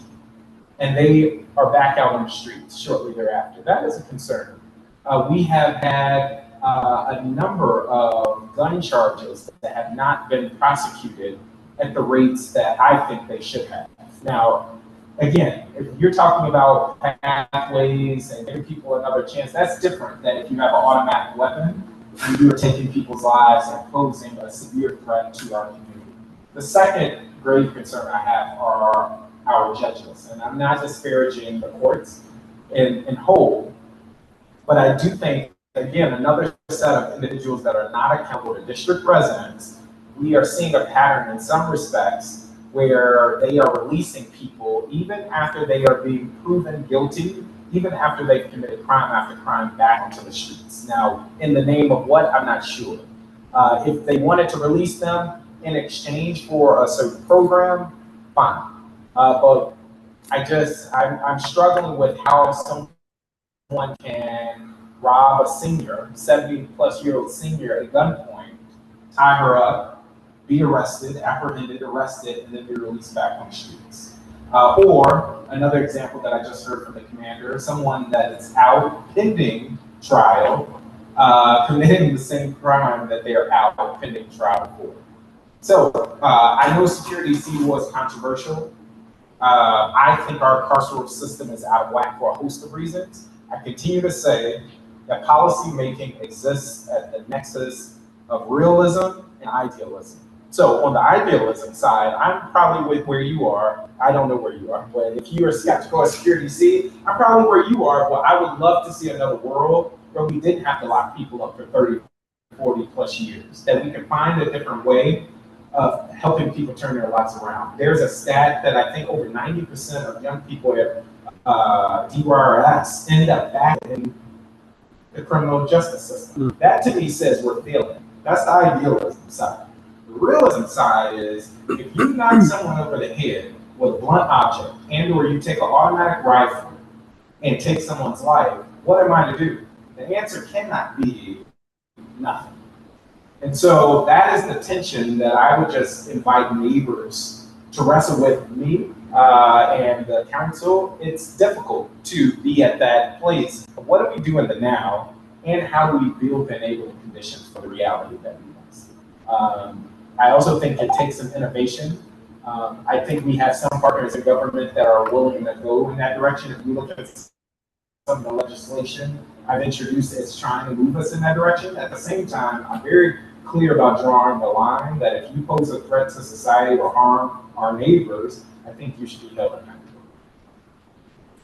G: and they are back out on the streets shortly thereafter. That is a concern. We have had a number of gun charges that have not been prosecuted at the rates that I think they should have. Now, again, if you're talking about pathways and giving people another chance, that's different than if you have an automatic weapon and you are taking people's lives and posing a severe threat to our community. The second grave concern I have are our judges, and I'm not disparaging the courts in whole, but I do think, again, another set of individuals that are not accountable to district residents. We are seeing a pattern in some respects where they are releasing people even after they are being proven guilty, even after they've committed crime after crime back onto the streets. Now, in the name of what, I'm not sure. If they wanted to release them in exchange for a certain program, fine. But I'm struggling with how someone can rob a senior, 70-plus-year-old senior at gunpoint, tie her up, be arrested, apprehended, arrested, and then be released back on the streets. Or another example that I just heard from the commander, someone that is out pending trial, committing the same crime that they are out pending trial for. So I know Security C was controversial. I think our carceral system is out of whack for a host of reasons. I continue to say that policy making exists at the nexus of realism and idealism. So on the idealism side, I'm probably with where you are. I don't know where you are, but if you are skeptical of Security C, I'm probably where you are. Well, I would love to see another world where we didn't have to lock people up for 30, 40 plus years, that we can find a different way of helping people turn their lives around. There's a stat that I think over 90% of young people at DYRS end up back in the criminal justice system. That to me says we're failing. That's the idealism side. The realism side is if you knock someone over the head with a blunt object and or you take an automatic rifle and take someone's life, what am I to do? The answer cannot be nothing. And so that is the tension that I would just invite neighbors to wrestle with me and the council, it's difficult to be at that place. What do we do in the now, and how do we build enabling conditions for the reality that we want? I also think it takes some innovation. I think we have some partners in government that are willing to go in that direction. If we look at some of the legislation I've introduced, it's trying to move us in that direction. At the same time, I'm very clear about drawing the line that if you pose a threat to society or harm our neighbors, I think you should be held accountable.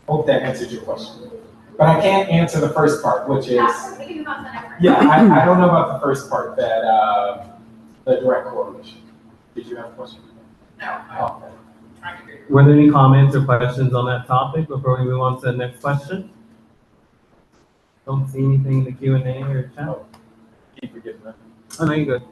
G: Hope that answered your question. But I can't answer the first part, which is, yeah, I don't know about the first part, that the direct correlation. Did you have a question?
A: No.
G: Oh.
H: Were there any comments or questions on that topic before we move on to the next question? Don't see anything in the Q&A or chat.
G: Oh, keep forgetting that.
H: Oh, no, you're good.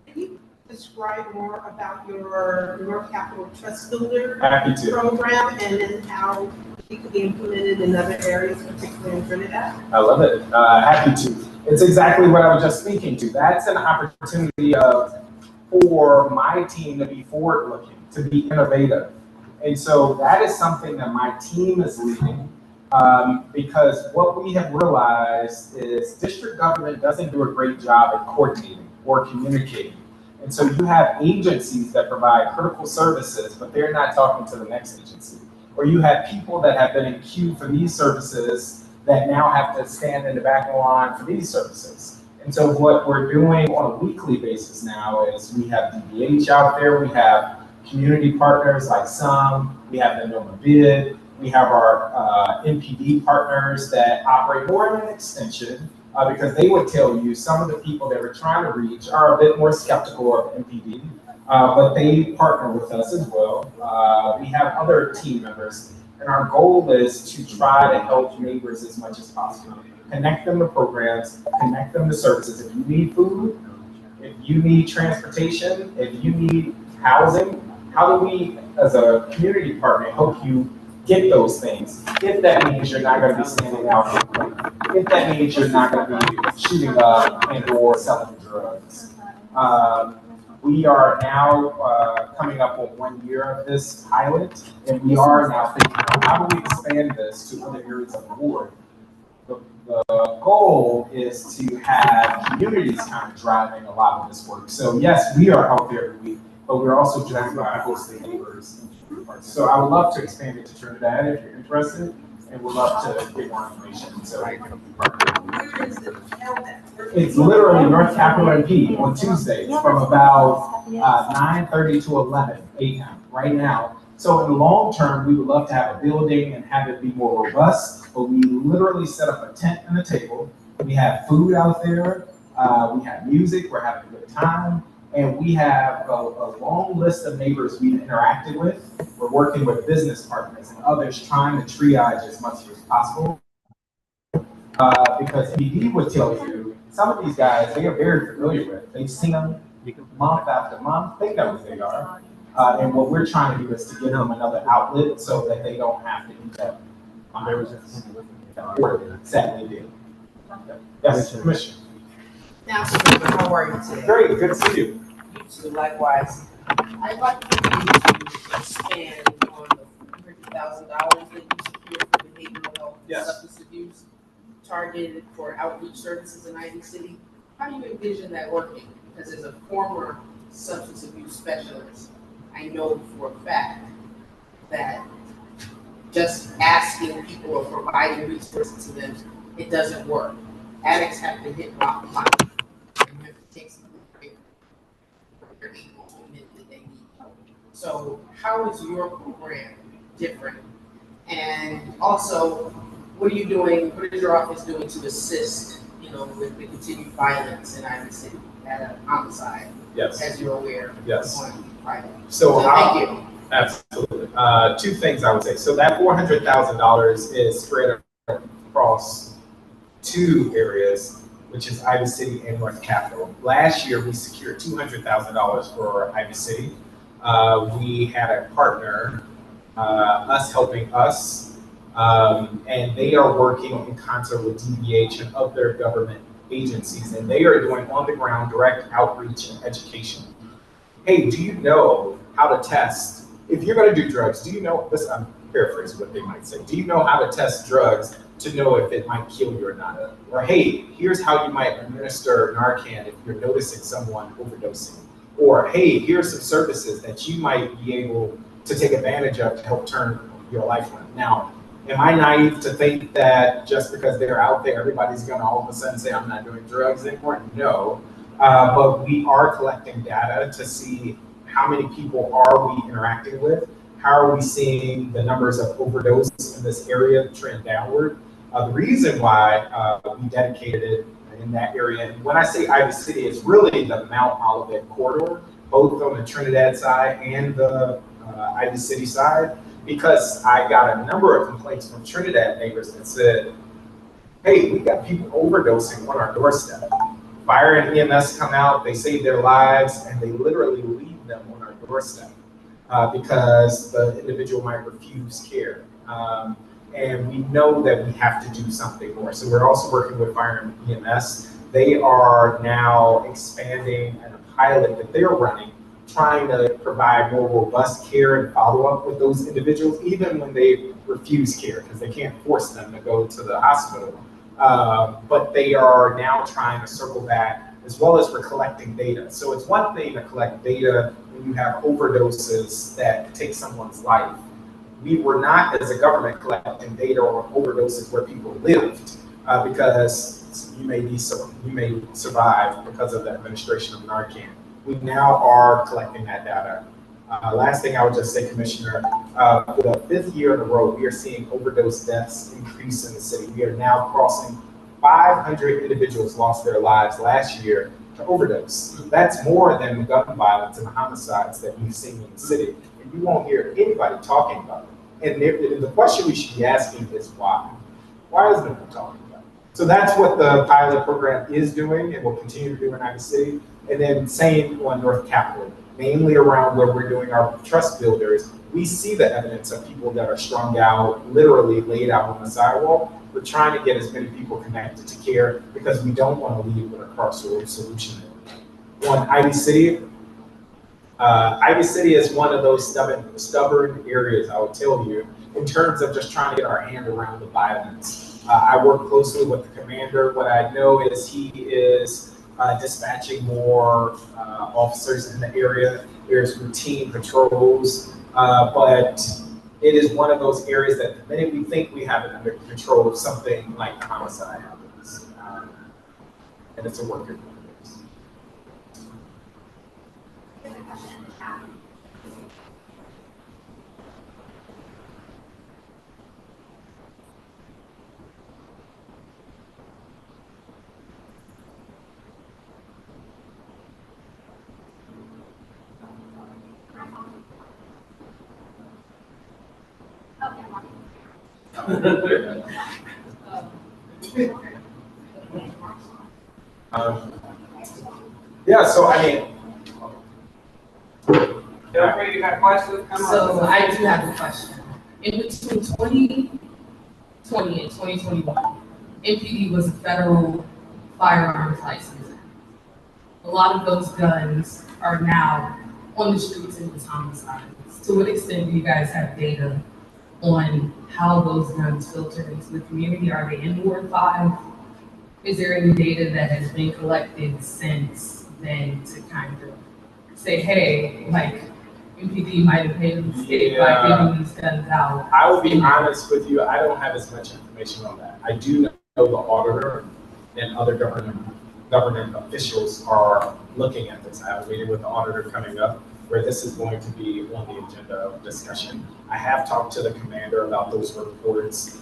I: Can you describe more about your North Capital Trust Builder
G: Happy to.
I: program, and then how it could be implemented in other areas, particularly in Trinidad?
G: I love it. Happy to. It's exactly what I was just speaking to. That's an opportunity for my team to be forward-looking, to be innovative. And so that is something that my team is leading, because what we have realized is district government doesn't do a great job at coordinating or communicating. And so you have agencies that provide critical services, but they're not talking to the next agency. Or you have people that have been in queue for these services that now have to stand in the back line for these services. And so what we're doing on a weekly basis now is we have DBH out there, we have community partners like some, we have the NOMA bid, we have our MPD partners that operate more of an extension, because they would tell you some of the people that we're trying to reach are a bit more skeptical of MPD, but they partner with us as well. We have other team members, and our goal is to try to help neighbors as much as possible. Connect them to programs, connect them to services. If you need food, if you need transportation, if you need housing, how do we, as a community partner, help you get those things? If that means you're not going to be standing out here, if that means you're not going to be shooting up and or selling drugs. We are now coming up on 1 year of this pilot, and we are now thinking, how do we expand this to other areas of the ward? The goal is to have communities kind of driving a lot of this work. So yes, we are out there every week, but we're also joined by hosting neighbors. So I would love to expand it to Trinidad if you're interested, and we'd love to get more information. So it's literally North Capital MP on Tuesdays from about 9:30 to 11 a.m. right now. So in the long term, we would love to have a building and have it be more robust, but we literally set up a tent and a table. We have food out there, we have music, we're having a good time, and we have a long list of neighbors we've interacted with. We're working with business partners and others trying to triage as much as possible. Because PD would tell you, some of these guys, they are very familiar with. They've seen them month after month, they know who they are. And what we're trying to do is to give them another outlet so that they don't have to do that. Sadly did. Yes, Commissioner.
J: Now, how are you today?
G: Great, good to see you.
J: You too, likewise. I'd like for you to expand on the $100,000 that you secured for behavioral health and substance abuse targeted for outreach services in Ivy City. How do you envision that working? Because as a former substance abuse specialist, I know for a fact that just asking people or providing resources to them, it doesn't work. Addicts have to hit rock bottom. And you have to take some break for their able to admit that they need help. So how is your program different? And also, what are you doing, what is your office doing to assist, with the continued violence in Ivy City at a homicide?
G: Yes.
J: As you're aware.
G: Yes.
J: Right.
G: So
J: thank you.
G: Absolutely. Two things I would say. So that $400,000 is spread across two areas, which is Ivy City and North Capital. Last year, we secured $200,000 for Ivy City. We had a partner, us helping us, and they are working in concert with DBH and other government agencies, and they are doing on-the-ground direct outreach and education. Hey, do you know how to test. If you're going to do drugs, do you know this? I'm paraphrasing what they might say. Do you know how to test drugs to know if it might kill you or not? Or hey, here's how you might administer Narcan if you're noticing someone overdosing. Or hey, here's some services that you might be able to take advantage of to help turn your life around. Now, am I naive to think that just because they're out there, everybody's going to all of a sudden say, I'm not doing drugs anymore? No, but we are collecting data to see how many people are we interacting with, how are we seeing the numbers of overdose in this area trend downward. The reason why we dedicated it in that area, and when I say Ivy City, it's really the Mount Olivet corridor, both on the Trinidad side and the Ivy City side, because I got a number of complaints from Trinidad neighbors that said, hey, we got people overdosing on our doorstep. Fire and EMS come out, they save their lives, and they literally leave them on our doorstep because the individual might refuse care. And we know that we have to do something more. So we're also working with Fire and EMS. They are now expanding a pilot that they're running, trying to provide more robust care and follow-up with those individuals, even when they refuse care, because they can't force them to go to the hospital. But they are now trying to circle back, as well as we're collecting data. So it's one thing to collect data when you have overdoses that take someone's life. We were not, as a government, collecting data on overdoses where people lived, because you may survive because of the administration of Narcan. We now are collecting that data. Last thing I would just say, Commissioner, for the 5th year in a row, we are seeing overdose deaths increase in the city. We are now crossing 500 individuals lost their lives last year to overdose. That's more than the gun violence and the homicides that we've seen in the city. And you won't hear anybody talking about it. And the question we should be asking is why? Why isn't no one talking about it? So that's what the pilot program is doing and will continue to do in Ivy City. And then same on North Capitol, mainly around where we're doing our trust builders. We see the evidence of people that are strung out, literally laid out on the sidewalk. We're trying to get as many people connected to care because we don't want to leave with a carceral solution. On Ivy City is one of those stubborn areas, I would tell you, in terms of just trying to get our hand around the violence. I work closely with the commander. What I know is he is dispatching more officers in the area. There's routine patrols, but it is one of those areas that the minute we think we have it under control, something like a homicide happens. And it's a work in progress. Yeah, so I mean,
J: you got questions? So I do have a question. In between 2020 and 2021, MPD was a federal firearms license. A lot of those guns are now on the streets and with homicides. To what extent do you guys have data on how those guns filter into the community? Are they in Ward 5? Is there any data that has been collected since then to kind of say, hey, like MPD might have made a mistake by giving these guns out?
G: I will be honest with you, I don't have as much information on that. I do know the auditor and other government officials are looking at this. I have a meeting with the auditor coming up where this is going to be on the agenda of discussion. I have talked to the commander about those reports.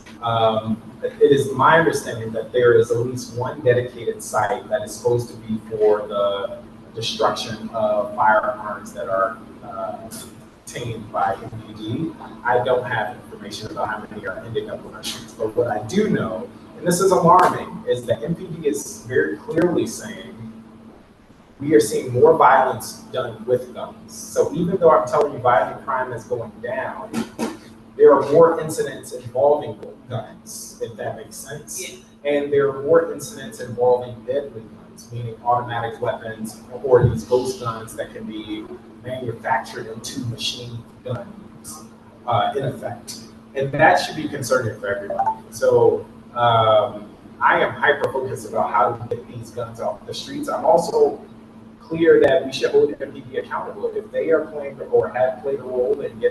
G: It is my understanding that there is at least one dedicated site that is supposed to be for the destruction of firearms that are obtained by MPD. I don't have information about how many are ending up on our streets, but what I do know, and this is alarming, is that MPD is very clearly saying we are seeing more violence done with guns. So even though I'm telling you violent crime is going down, there are more incidents involving guns, if that makes sense. Yeah. And there are more incidents involving deadly guns. weapons, meaning automatic weapons or these ghost guns that can be manufactured into machine guns, in effect. And that should be concerning for everybody. So I am hyper focused about how to get these guns off the streets. I'm also clear that we should hold MPD accountable. If they are playing or have played a role in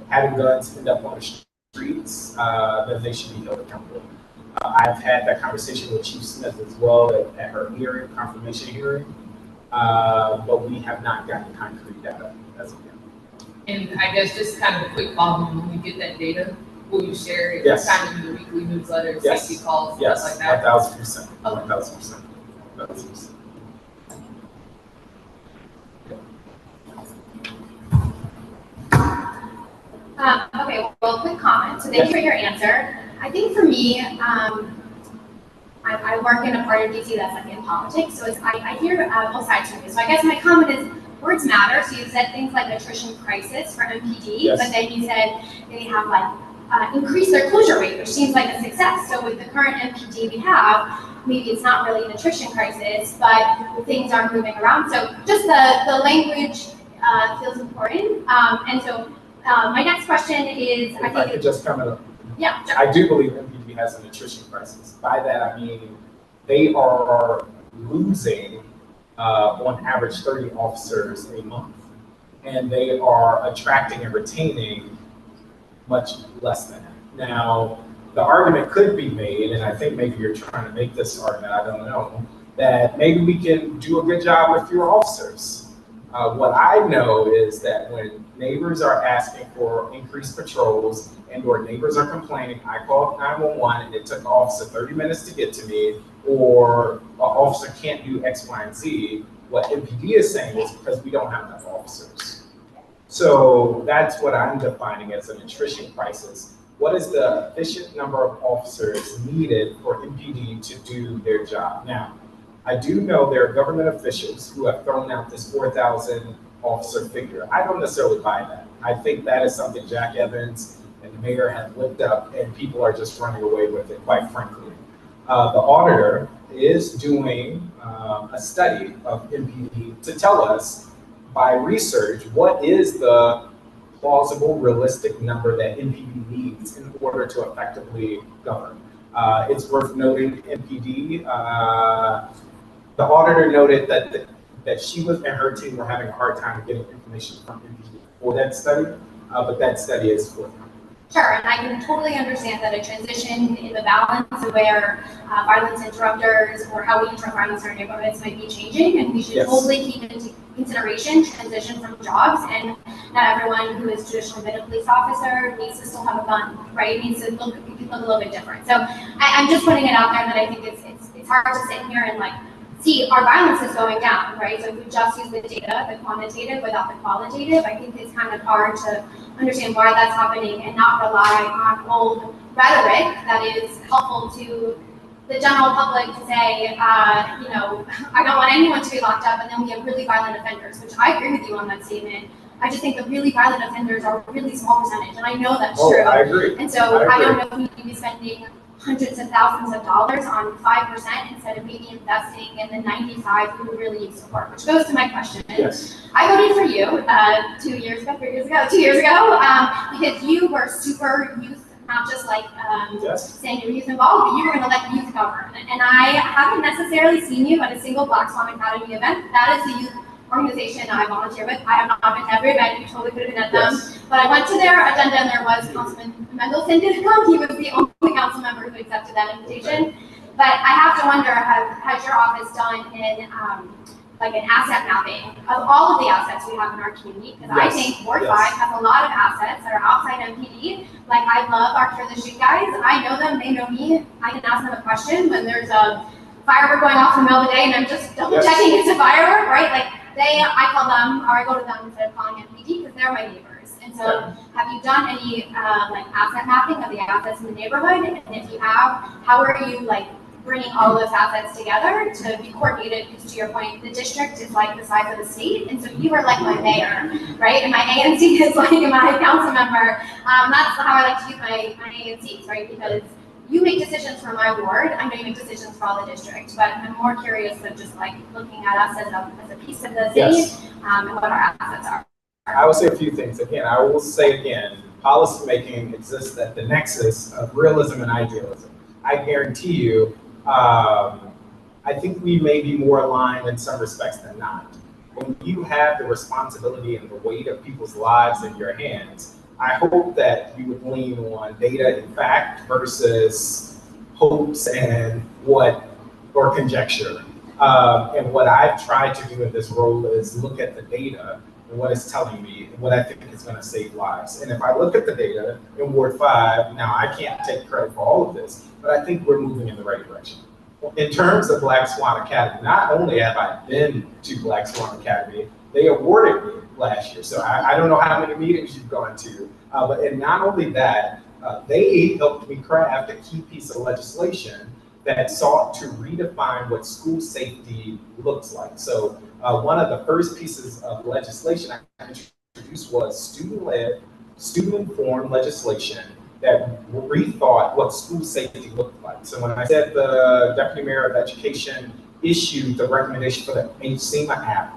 G: having guns end up on the streets, then they should be held accountable. I've had that conversation with Chief Smith as well at her hearing, confirmation hearing, but we have not gotten concrete data as of yet.
J: And I guess just kind of a quick follow-up, when you get that data, will you share it?
G: Yes.
J: Kind of in your weekly newsletter,
G: Yes.
J: safety calls,
G: Yes,
J: stuff like that?
G: 1,000%.
J: Okay.
G: 1,000%. 1,000%.
D: Okay, well, quick comment. So thank you for your answer. I think for me, I work in a part of DC that's like in politics, so I hear both sides of it. So I guess my comment is words matter. So you said things like attrition crisis for MPD,
G: Yes.
D: but then you said they have like increased their closure rate, which seems like a success. So with the current MPD we have, maybe it's not really an attrition crisis, but things are moving around. So just the language feels important. And so my next question is,
G: If I could just comment on.
D: Yeah, sure.
G: I do believe MPD has an attrition crisis. By that I mean they are losing on average 30 officers a month, and they are attracting and retaining much less than that. Now, the argument could be made, and I think maybe you're trying to make this argument, I don't know, that maybe we can do a good job with fewer officers. What I know is that when neighbors are asking for increased patrols and/or neighbors are complaining, I call 911 and it took an officer 30 minutes to get to me, or an officer can't do X, Y, and Z. What MPD is saying is because we don't have enough officers. So that's what I'm defining as an attrition crisis. What is the efficient number of officers needed for MPD to do their job? Now, I do know there are government officials who have thrown out this 4,000 officer figure. I don't necessarily buy that. I think that is something Jack Evans and the mayor have looked up, and people are just running away with it, quite frankly. The auditor is doing a study of MPD to tell us by research what is the plausible, realistic number that MPD needs in order to effectively govern. It's worth noting MPD, the auditor noted that she was and her team were having a hard time getting information from MPD for that study, but that study is forthcoming.
D: Sure, and I can totally understand that a transition in the balance of where violence interrupters or how we interrupt violence in our neighborhoods might be changing, and we should
G: Yes.
D: totally keep into consideration transition from jobs, and not everyone who has traditionally been a police officer needs to still have a gun, right? It needs to look a little bit different. So I'm just putting it out there that I think it's hard to sit here and like see our violence is going down, right? So if we just use the data, the quantitative without the qualitative, I think it's kind of hard to understand why that's happening and not rely on old rhetoric that is helpful to the general public to say, you know, I don't want anyone to be locked up, and then we have really violent offenders, which I agree with you on that statement. I just think the really violent offenders are a really small percentage, and I know that's true.
G: I agree.
D: And so I don't know if we need to be spending hundreds of thousands of dollars on 5% instead of maybe investing in the 95 who really need support, which goes to my question.
G: Yes.
D: I voted for you 2 years ago, 2 years ago, because you were super youth, not just like
G: Yes.
D: saying you were youth involved, but you were going to let youth govern. And I haven't necessarily seen you at a single Black Swan Academy event. That is the youth organization I volunteer with. I have not been to every event. You totally could have been at them.
G: Yes.
D: But I went to their agenda and there was Councilman Mendelson didn't come. He was the only council member who accepted that invitation. But I have to wonder, has your office done in like an asset mapping of all of the assets we have in our community? Because I
G: Yes.
D: think Ward
G: Yes.
D: 5 has a lot of assets that are outside MPD. Like I love our Cure the Street guys. I know them, they know me. I can ask them a question when there's a firework going off in the middle of the day and I'm just double checking it's a firework, right? Like I call them, or I go to them instead of calling MPD because they're my neighbors. And so have you done any like asset mapping of the assets in the neighborhood? And if you have, how are you like bringing all of those assets together to be coordinated? Because to your point, the district is like the size of the state. And so you are like my mayor, right? And my ANC is like my council member. That's how I like to use my ANCs, right? Because you make decisions for my ward. I know you make decisions for all the districts, but I'm more curious of just like looking at us as a piece of the city,
G: Yes.
D: And what our assets are.
G: I will say a few things. Again, I will say again, policymaking exists at the nexus of realism and idealism. I guarantee you, I think we may be more aligned in some respects than not. When you have the responsibility and the weight of people's lives in your hands, I hope that you would lean on data and fact versus hopes and or conjecture. And what I've tried to do in this role is look at the data and what it's telling me and what I think is going to save lives. And if I look at the data in Ward 5, now I can't take credit for all of this, but I think we're moving in the right direction. In terms of Black Swan Academy, not only have I been to Black Swan Academy, they awarded me last year. So I don't know how many meetings you've gone to, and not only that, they helped me craft a key piece of legislation that sought to redefine what school safety looks like. So one of the first pieces of legislation I introduced was student-led, student-informed legislation that rethought what school safety looked like. So when I said the Deputy Mayor of Education issued the recommendation for the HSEMA app,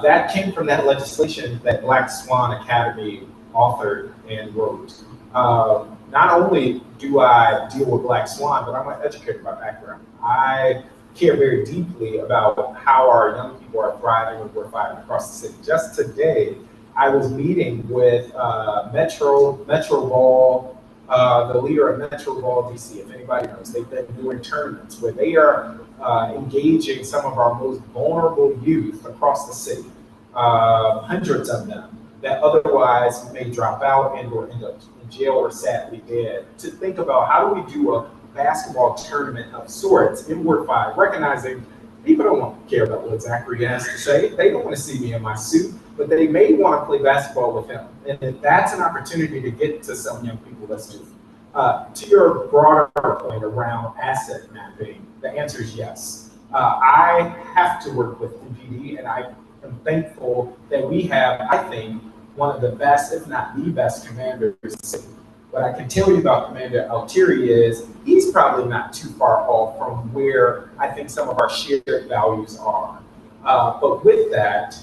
G: that came from that legislation that Black Swan Academy authored and wrote. Not only do I deal with Black Swan, but I'm an educator by background. I care very deeply about how our young people are thriving and we're thriving across the city. Just today, I was meeting with Metro Ball, the leader of Metro Ball DC, if anybody knows. They've been doing tournaments where they are engaging some of our most vulnerable youth across the city, hundreds of them that otherwise may drop out and or end up in jail or sadly dead, to think about how do we do a basketball tournament of sorts in Ward 5, recognizing people don't care about what Zachary has to say. They don't want to see me in my suit, but they may want to play basketball with him. And if that's an opportunity to get to some young people, let's do it. To your broader point around asset mapping, the answer is yes. I have to work with MPD, and I am thankful that we have, I think, one of the best, if not the best, commanders in the city. What I can tell you about Commander Altieri is he's probably not too far off from where I think some of our shared values are. But with that,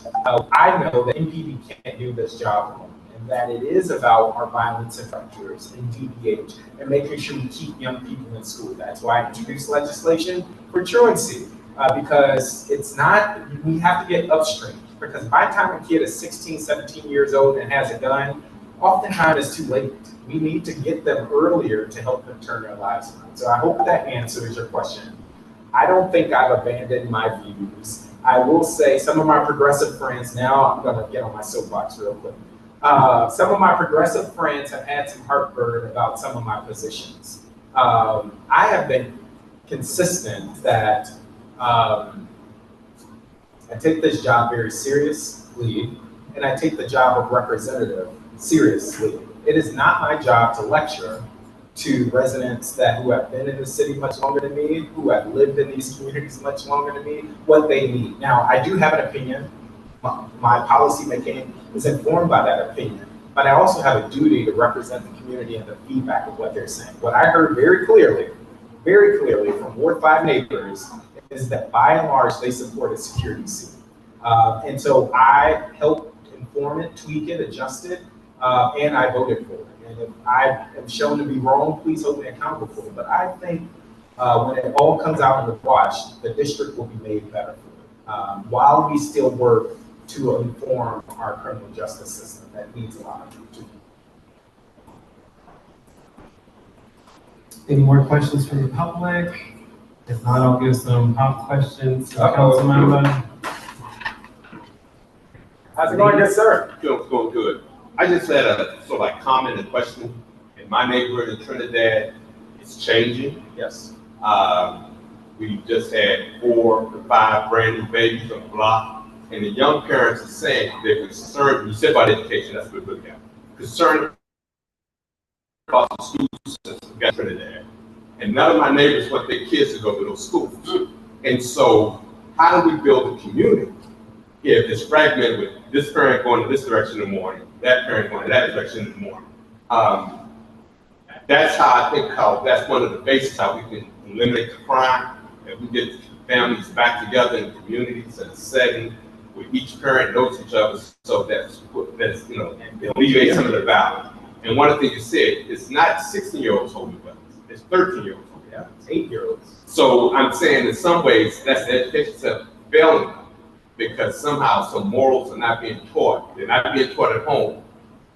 G: I know that MPD can't do this job alone, and that it is about our violence interrupters and DPH and making sure we keep young people in school. That's why I introduced legislation for truancy, because it's not, we have to get upstream. Because by the time a kid is 16, 17 years old and has a gun, oftentimes it's too late. We need to get them earlier to help them turn their lives around. So I hope that answers your question. I don't think I've abandoned my views. I will say some of my progressive friends, now I'm gonna get on my soapbox real quick. Some of my progressive friends have had some heartburn about some of my positions. I have been consistent that I take this job very seriously, and I take the job of representative seriously. It is not my job to lecture to residents who have been in the city much longer than me, who have lived in these communities much longer than me, what they need. Now, I do have an opinion. My policy making is informed by that opinion, but I also have a duty to represent the community and the feedback of what they're saying. What I heard very clearly from Ward 5 neighbors is that by and large, they support a security seat. And so I helped inform it, tweak it, adjust it, and I voted for it. And if I am shown to be wrong, please hold me accountable for it. But I think when it all comes out in the wash, the district will be made better for it. While we still work to inform our criminal justice system, that needs a lot of tweaking.
H: Any more questions from the public? If not, I'll give some pop questions to council member.
G: How's it going, good sir?
E: It's going good. I just had a sort of like comment and question. In my neighborhood in Trinidad, it's changing.
G: Yes.
E: We just had 4 to 5 brand new babies on the block, and the young parents are saying they're concerned. You said about education, that's what we're looking at. Concerned about the school system in Trinidad. And none of my neighbors want their kids to go to those schools. And so how do we build a community if it's fragmented with this parent going to this direction in the morning, that parent going to that direction in the morning? that's how I think that's one of the bases how we can eliminate the crime, and we get families back together in communities and a setting where each parent knows each other, so that's alleviate some of the violence. And one of the things you said, it's not 16-year-olds holding weapons, it's 13-year-olds holding weapons, 8-year-olds. So I'm saying in some ways that's the education system failing them, because somehow some morals are not being taught. They're not being taught at home,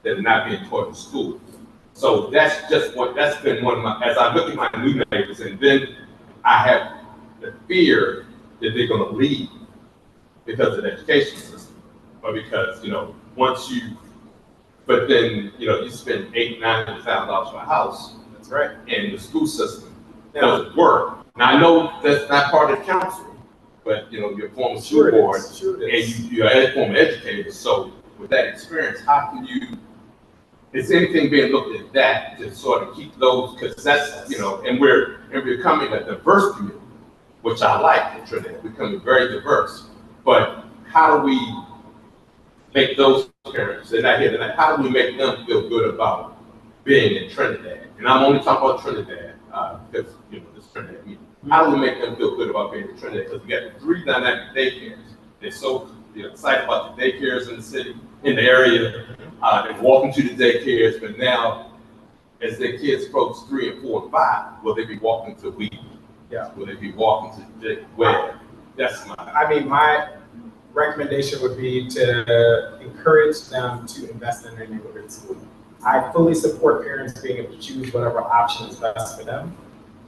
E: they're not being taught in school. So that's been one of my, as I look at my new neighbors, and then I have the fear that they're gonna leave because of the education system, or because, once you, but then, you spend $800,000-$900,000 for a house. That's right. And the school system doesn't work. Now I know that's not part of the council, but you're a former school board, and you're a former educator. So with that experience, how can you? Is anything being looked at that to sort of keep those? Because that's and we're becoming a diverse community, which I like in Trinidad. We're becoming very diverse. But how do we make those parents, they're not here tonight, how do we make them feel good about being in Trinidad? And I'm only talking about Trinidad because this Trinidad meeting. How do we make them feel good about being in Trinidad? Because we got 3 dynamic daycares. They're so excited about the daycares in the city, in the area. They're walking to the daycares, but now, as their kids approach 3 and 4 and 5, will they be walking to Wheaton? Yeah. Will they be walking to where? That's
G: my recommendation would be to encourage them to invest in their neighborhood school. I fully support parents being able to choose whatever option is best for them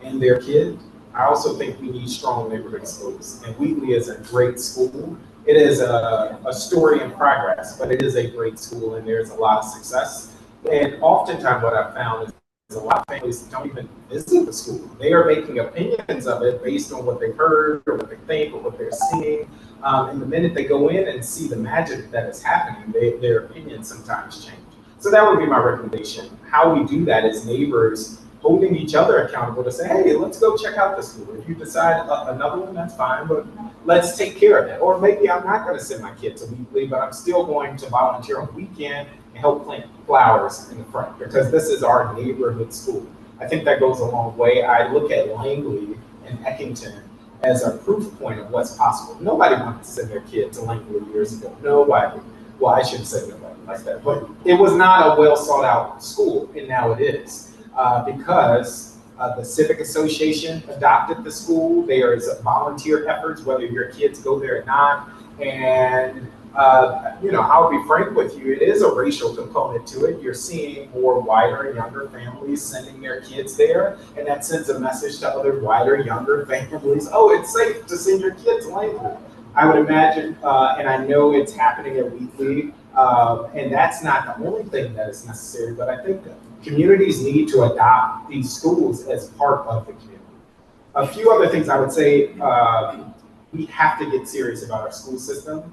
G: and their kid. I also think we need strong neighborhood schools, and Wheatley is a great school. It is a story in progress, but it is a great school, and there's a lot of success. And oftentimes what I've found is a lot of families don't even visit the school. They are making opinions of it based on what they've heard or what they think or what they're seeing. And the minute they go in and see the magic that is happening, their opinions sometimes change. So that would be my recommendation. How we do that is neighbors holding each other accountable to say, hey, let's go check out the school. If you decide another one, that's fine, but let's take care of it. Or maybe I'm not going to send my kid to Wheatley, but I'm still going to volunteer on the weekend and help plant flowers in the front, because this is our neighborhood school. I think that goes a long way. I look at Langley and Eckington as a proof point of what's possible. Nobody wanted to send their kid to Langley years ago. Nobody. Well, I shouldn't say nobody like that, but it was not a well sought out school, and now it is. Because the Civic Association adopted the school. There is a volunteer efforts, whether your kids go there or not. And, I'll be frank with you, it is a racial component to it. You're seeing more whiter and younger families sending their kids there. And that sends a message to other whiter, younger families. Oh, it's safe to send your kids to Langley. I would imagine, and I know it's happening at Wheatley. And that's not the only thing that is necessary, but I think that communities need to adopt these schools as part of the community. A few other things I would say, we have to get serious about our school system.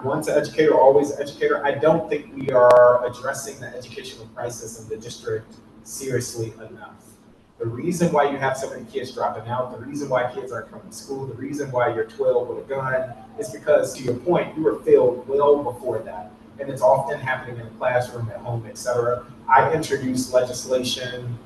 G: Once an educator, always an educator. I don't think we are addressing the educational crisis in the district seriously enough. The reason why you have so many kids dropping out, the reason why kids aren't coming to school, the reason why you're 12 with a gun is because, to your point, you were failed well before that. And it's often happening in the classroom, at home, etc. I introduced legislation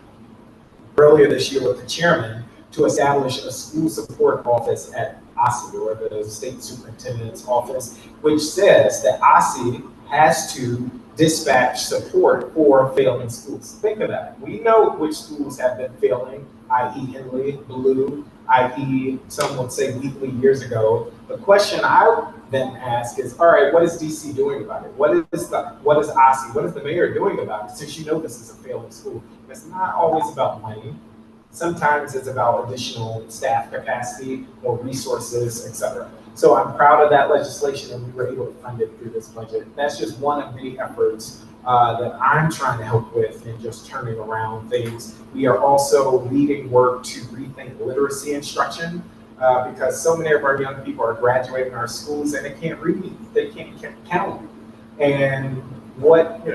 G: earlier this year with the chairman to establish a school support office at OSSI, or the state superintendent's office, which says that OSSI has to dispatch support for failing schools. Think of that. We know which schools have been failing, i.e. Henley, Blue, i.e. some would say Wheatley years ago. The question I then ask is, all right, what is DC doing about it? What is OSSI, what is the mayor doing about it, since you know this is a failing school? It's not always about money. Sometimes it's about additional staff capacity or resources, etc. So I'm proud of that legislation, and we were able to fund it through this budget. That's just one of many efforts that I'm trying to help with in just turning around things. We are also leading work to rethink literacy instruction because so many of our young people are graduating our schools and they can't read, they can't count. And what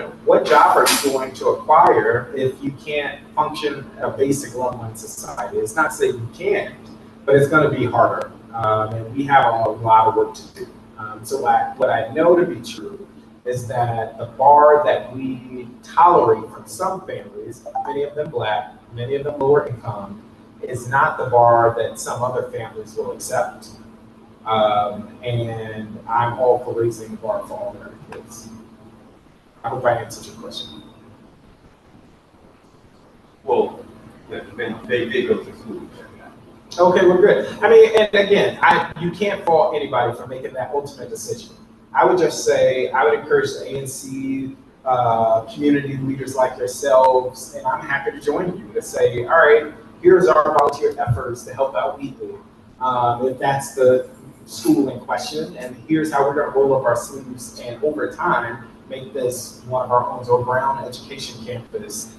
G: job are you going to acquire if you can't function at a basic level in society? It's not to say you can't, but it's going to be harder. And we have a lot of work to do. So what I know to be true is that the bar that we tolerate from some families, many of them Black, many of them lower income, is not the bar that some other families will accept. And I'm all for raising the bar for all American kids. I hope I answered your question.
E: Well, they did go to school.
G: Okay, well, good. I mean, and again, you can't fault anybody for making that ultimate decision. I would just say, I would encourage the ANC community leaders like yourselves, and I'm happy to join you to say, all right, here's our volunteer efforts to help out Wheatley, if that's the school in question, and here's how we're gonna roll up our sleeves and over time, make this one of our homes or Brown Education Campus.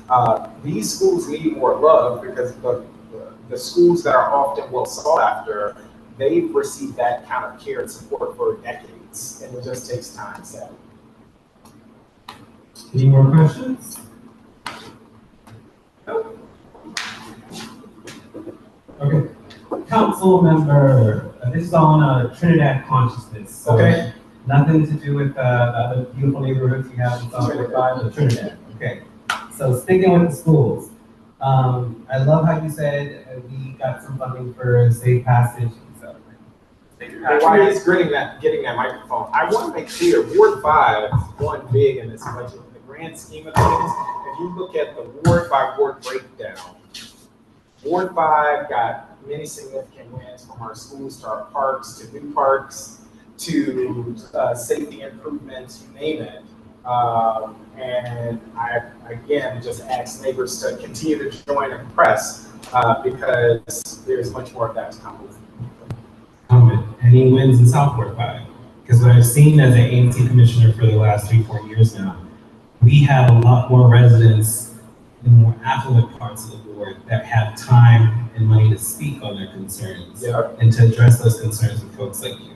G: These schools need more love because the schools that are often well sought after, they've received that kind of care and support for decades, and it just takes time, sadly.
H: Any more questions? Okay. Council member, this is on Trinidad consciousness. So
G: Okay.
H: Nothing to do with the other beautiful neighborhoods you have in South Florida, but Trinidad. Okay. So sticking with the schools. I love how you said we got some funding for safe passage. So,
G: While he's getting that microphone, I want to make clear, Ward 5 won big in this budget. In the grand scheme of things, if you look at the Ward by Ward breakdown, Ward 5 got many significant wins from our schools to our parks to new parks to safety improvements, you name it. And I, again, just ask neighbors to continue to join and press because there's much more of that to come.
H: Any wins in South Ward 5? Because what I've seen as an ANC commissioner for the last 3-4 years now, we have a lot more residents in more affluent parts of the ward that have time and money to speak on their concerns and to address those concerns with folks like you.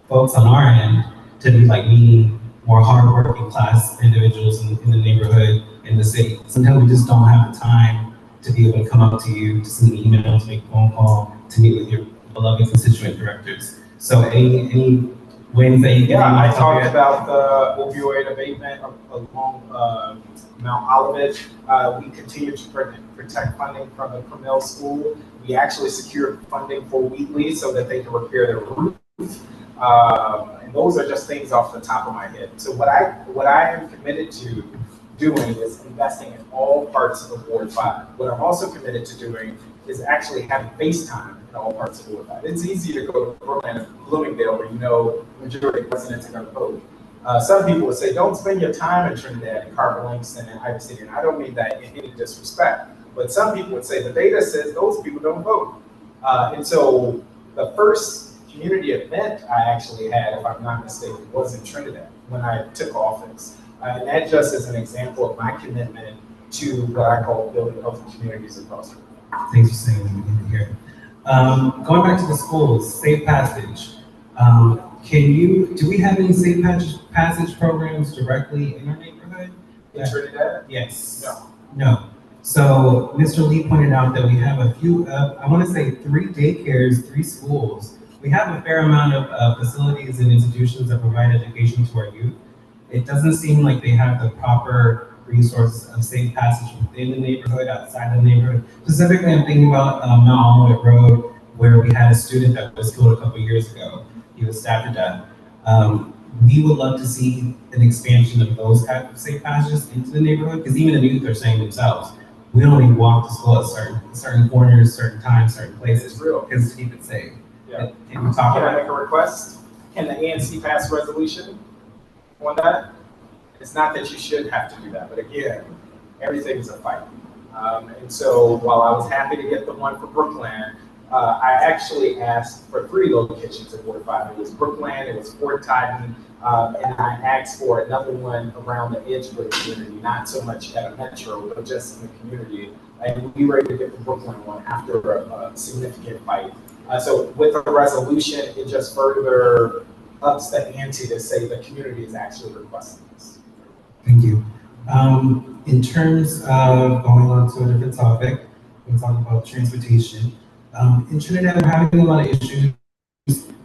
H: Folks on our end, to be like me, more hardworking class individuals in the neighborhood, in the city. Sometimes we just don't have the time to be able to come up to you, to send an email, to make a phone call, to meet with your beloved constituent directors. So any wins that you can
G: I talked about the opioid abatement along Mount Olivet. We continue to protect funding from the Cornell School. We actually secured funding for Wheatley so that they can repair their roof. And those are just things off the top of my head. So what I am committed to doing is investing in all parts of Ward 5. What I'm also committed to doing is actually having FaceTime in all parts of Ward 5. It's easy to go to Brooklyn and Bloomingdale where you know the majority of residents are going to vote. Some people would say, don't spend your time in Trinidad and Carver Langston and Ivy City. And I don't mean that in any disrespect. But some people would say the data says those people don't vote. And so the first community event I actually had, if I'm not mistaken, was in Trinidad when I took office. And that just is an example of my commitment to what I call building healthy communities across the world.
H: Thanks for saying that in here. Going back to the schools, safe passage. Do we have any safe passage programs directly in our neighborhood?
G: In Trinidad?
H: Yes.
G: No.
H: So Mr. Lee pointed out that we have a few, I want to say 3 daycares, 3 schools. We have a fair amount of facilities and institutions that provide education to our youth. It doesn't seem like they have the proper resources of safe passage within the neighborhood, outside the neighborhood. Specifically, I'm thinking about Mount Olivet Road, where we had a student that was killed a couple years ago. He was stabbed to death. We would love to see an expansion of those type of safe passages into the neighborhood, because even the youth are saying themselves, we only walk to school at certain corners, certain times, certain places, because to keep it safe.
G: Yeah.
H: Can you talk
G: Can I
H: about
G: make a request? Can the ANC pass a resolution on that? It's not that you should have to do that, but again, everything is a fight. And so while I was happy to get the one for Brookland, I actually asked for 3 locations in Ward 5. It was Brookland, it was Fort Titan, and I asked for another one around the Edgewood community, not so much at a metro, but just in the community. And we were able to get the Brookland one after a significant fight. So with a resolution, it just further ups the ante to say the community is actually requesting this.
H: Thank you. In terms of going on to a different topic, we're talking about transportation. In Trinidad, we're having a lot of issues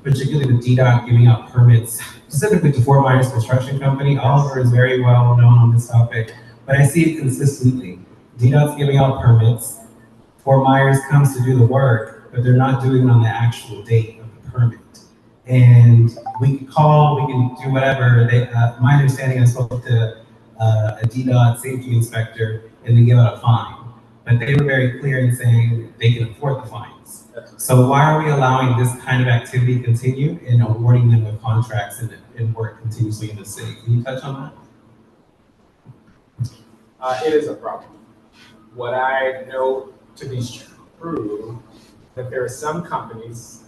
H: particularly with DDOT giving out permits, specifically to Fort Myers Construction Company. Oliver is very well known on this topic, but I see it consistently. DDOT's giving out permits. Fort Myers comes to do the work, but they're not doing it on the actual date of the permit. And we can call, we can do whatever. My understanding, I spoke to a DDOT safety inspector, and they give out a fine. But they were very clear in saying they can afford the fines. So why are we allowing this kind of activity to continue and awarding them with contracts and work continuously in the city? Can you touch on that?
G: It is a problem. What I know to be true, that there are some companies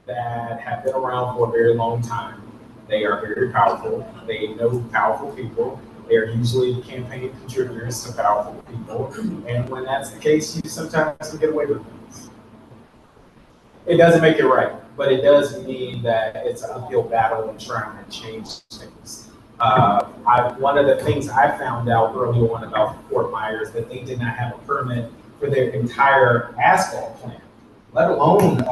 G: that have been around for a very long time. They are very powerful. They know powerful people. They are usually campaign contributors to powerful people. And when that's the case, you sometimes can get away with things. It doesn't make it right, but it does mean that it's an uphill battle in trying to change things. One of the things I found out early on about Fort Myers, that they did not have a permit for their entire asphalt plant, let alone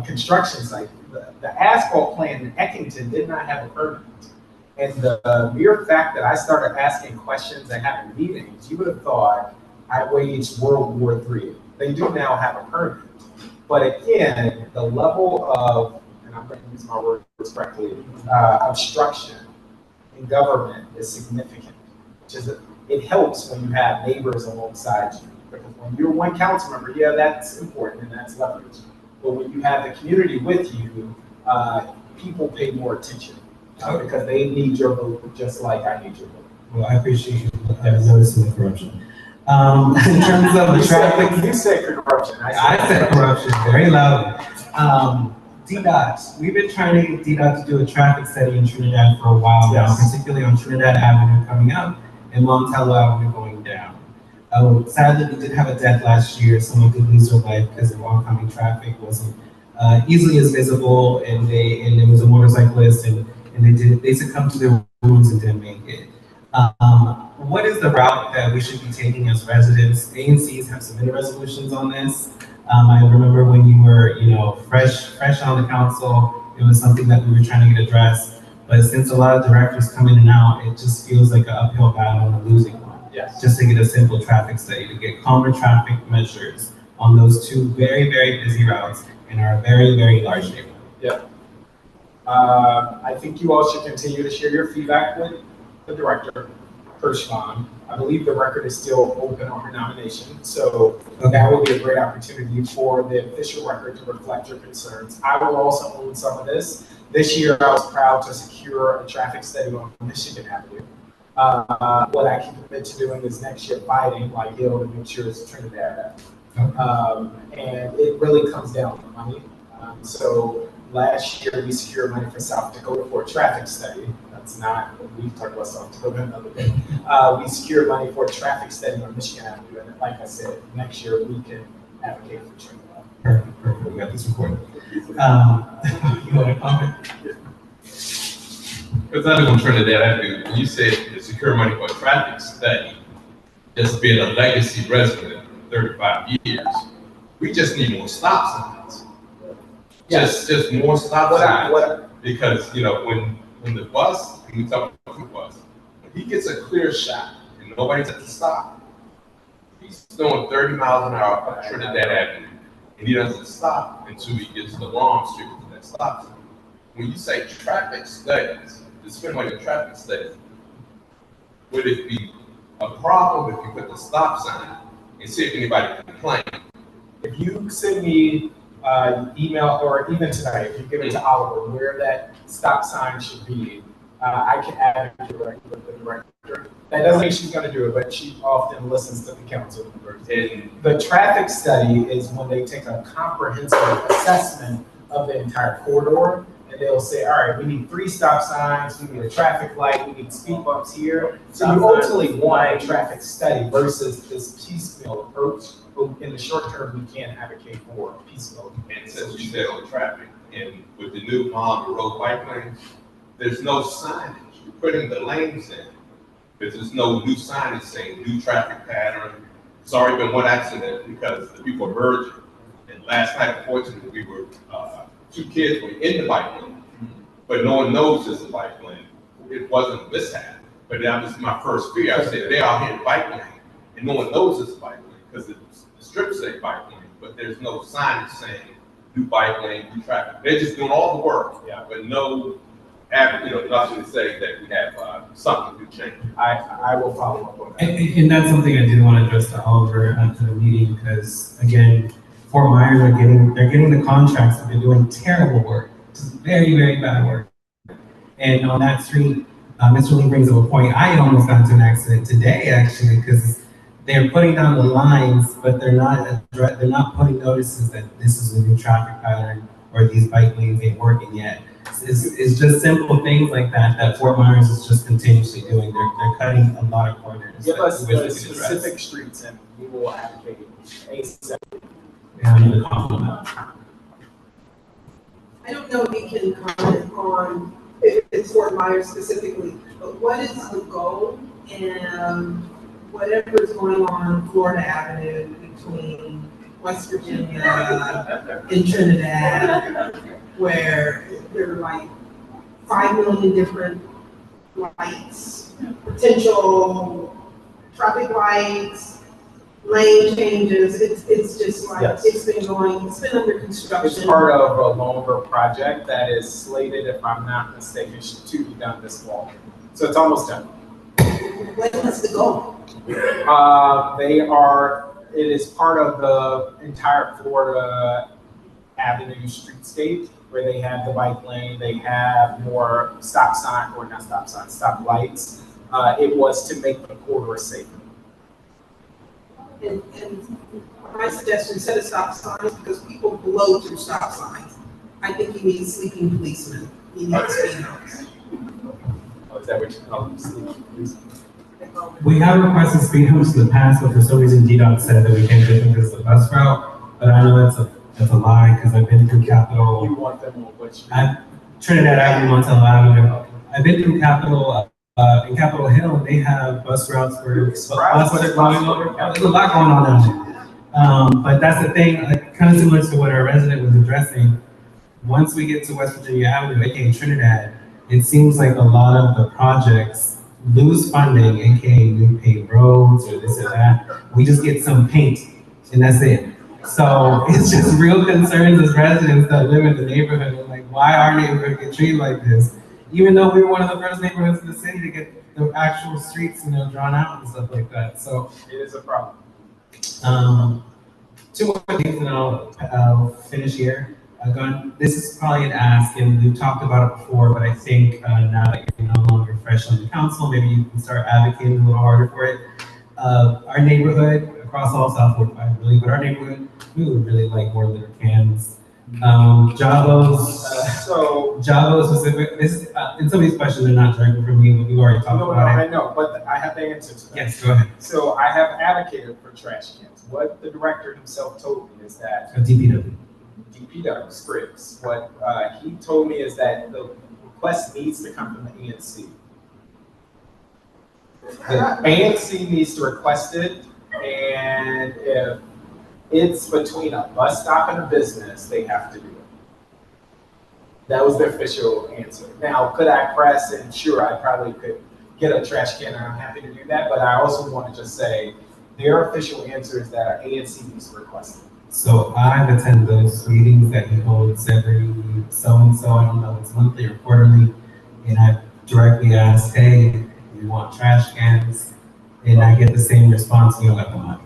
G: construction site. The asphalt plant in Eckington did not have a permit. And the mere fact that I started asking questions and having meetings, you would have thought I waged World War III. They do now have a permit. But again, the level of, and I'm going to use my words correctly, obstruction in government is significant. It helps when you have neighbors alongside you. Because when you're one council member, yeah, that's important and that's leverage. But when you have the community with you, people pay more attention because they need your vote just like I need your vote.
H: Well, I appreciate you noticing the corruption. In terms of the traffic,
G: you said corruption.
H: I said corruption very loudly. DDOT, we've been trying to get DDOT to do a traffic study in Trinidad for a while now, particularly on Trinidad Avenue coming up and Montello Avenue going down. Sadly, we did have a death last year. Someone did lose their life because the oncoming traffic wasn't easily as visible, and it was a motorcyclist, and they succumbed to their wounds and didn't make it. What is the route that we should be taking as residents? ANCs have submitted resolutions on this. I remember when you were, fresh on the council, it was something that we were trying to get addressed. But since a lot of directors come in and out, it just feels like an uphill battle and a losing one.
G: Yes.
H: Just to get a simple traffic study, to get calmer traffic measures on those two very, very busy routes in our very, very large neighborhood.
G: Yep. I think you all should continue to share your feedback with the director, Hirschman. I believe the record is still open on her nomination, so that will be a great opportunity for the official record to reflect your concerns. I will also own some of this. This year, I was proud to secure a traffic study on Michigan Avenue. What I can commit to doing is next year fighting like hell to make sure it's Trinidad Avenue. And it really comes down to money. So last year, we secured money for South Dakota for a traffic study. That's not, we talked about South Dakota another day. We secured money for a traffic study on Michigan Avenue. And like I said, next year we can advocate for Trinidad.
H: Perfect. We got this recorded. You want to comment?
E: Because I live on Trinidad Avenue, when you said to secure money for a traffic study, just being a legacy resident for 35 years, we just need more stop signs. Just more stop signs. Because, when the bus, when we talk about the bus, when he gets a clear shot and nobody's at the stop, he's doing 30 miles an hour up Trinidad Avenue, and he doesn't stop until he gets to Long Street to that stop sign. When you say traffic studies, to spend money on traffic studies, would it be a problem if you put the stop sign and see if anybody complains?
G: If you send me email, or even tonight, if you give it to Oliver, where that stop sign should be, I can add it directly with the director. That doesn't mean she's going to do it, but she often listens to the council members. And the traffic study is when they take a comprehensive assessment of the entire corridor, and they'll say, all right, we need 3 stop signs, we need a traffic light, we need speed bumps here. So you ultimately want a traffic study versus this piecemeal approach. But in the short term, we can advocate for piecemeal.
E: And since you said on traffic, and with the new road bike lanes, there's no signage. You're putting the lanes in, but there's no new signage saying new traffic pattern. It's already been one accident because the people are merging, and last night, unfortunately, we were, two kids were in the bike lane, but no one knows it's a bike lane. It wasn't a mishap, but that was my first fear. I said, they're out here in the bike lane, and no one knows it's a bike lane, because the strips say bike lane, but there's no signage saying do bike lane, do traffic. They're just doing all the work, but no, nothing to say that we have something to change.
G: I will follow up on that.
H: And that's something I did want to address to Oliver at the meeting, because again, Fort Myers they're getting the contracts, but they're doing terrible work, just very, very bad work. And on that street, Mr. Lee brings up a point. I almost got into an accident today, actually, because they're putting down the lines, but they're not putting notices that this is a new traffic pattern or these bike lanes ain't working yet. It's just simple things like that Fort Myers is just continuously doing. They're cutting a lot of corners.
G: Give us the specific streets and we will advocate ASAP.
H: And compliment.
I: I don't know if you can comment on if it's Fort Myers specifically, but what is the goal and whatever is going on Florida Avenue between West Virginia and Trinidad, where there are like 5 million different lights, potential traffic lights, lane changes. It's just like, it's been under construction.
G: It's part of a longer project that is slated, if I'm not mistaken, to be done this fall. So it's almost done.
I: What is the goal?
G: It is part of the entire Florida Avenue streetscape, where they have the bike lane, they have more stop lights. It was to make the corridor safer.
I: And my suggestion, set of stop signs, because people blow through stop signs. I think you need sleeping policemen. You need speed humps.
G: Oh, is that what you call them, sleeping policemen?
H: We have requested speed humps in the past, but for some reason DDOT said that we can't do them because of the bus route. But I know that's a lie, because I've been through Capitol.
G: You want them on which street?
H: Trinidad Avenue, Montello Avenue. I've been through Capitol, in Capitol Hill, and they have bus routes where buses are going over. There's a lot going on down there. But that's the thing, kind of similar to what our resident was addressing. Once we get to West Virginia Avenue, aka Trinidad, it seems like a lot of the projects lose funding, aka new paved roads or this or that. We just get some paint, and that's it. So it's just real concerns as residents that live in the neighborhood. We're like, why our neighborhood get treated like this? Even though we were one of the first neighborhoods in the city to get the actual streets, drawn out and stuff like that. So
G: it is a problem.
H: 2 more things, and I'll finish here. This is probably an ask, and we've talked about it before, but I think now that you're no longer fresh on the council, maybe you can start advocating a little harder for it. Our neighborhood, across all South 45 really, but our neighborhood, we would really like more litter cans. Javos specific, in some of these questions are not directly from me, but we've already talked about it.
G: I know, but I have the answer to that.
H: Yes, go ahead.
G: So I have advocated for trash cans. What the director himself told me is that
H: DPW,
G: Spriggs, what he told me is that the request needs to come from the ANC. The ANC needs to request it, and if it's between a bus stop and a business, they have to do it. That was the official answer. Now, could I press? And sure, I probably could get a trash can, and I'm happy to do that. But I also want to just say their official answer is that our ANC needs to request it.
H: So I've attended those meetings that he holds every so-and-so, I don't know if it's monthly or quarterly, and I directly asked, hey, you want trash cans? And I get the same response, we don't have the money.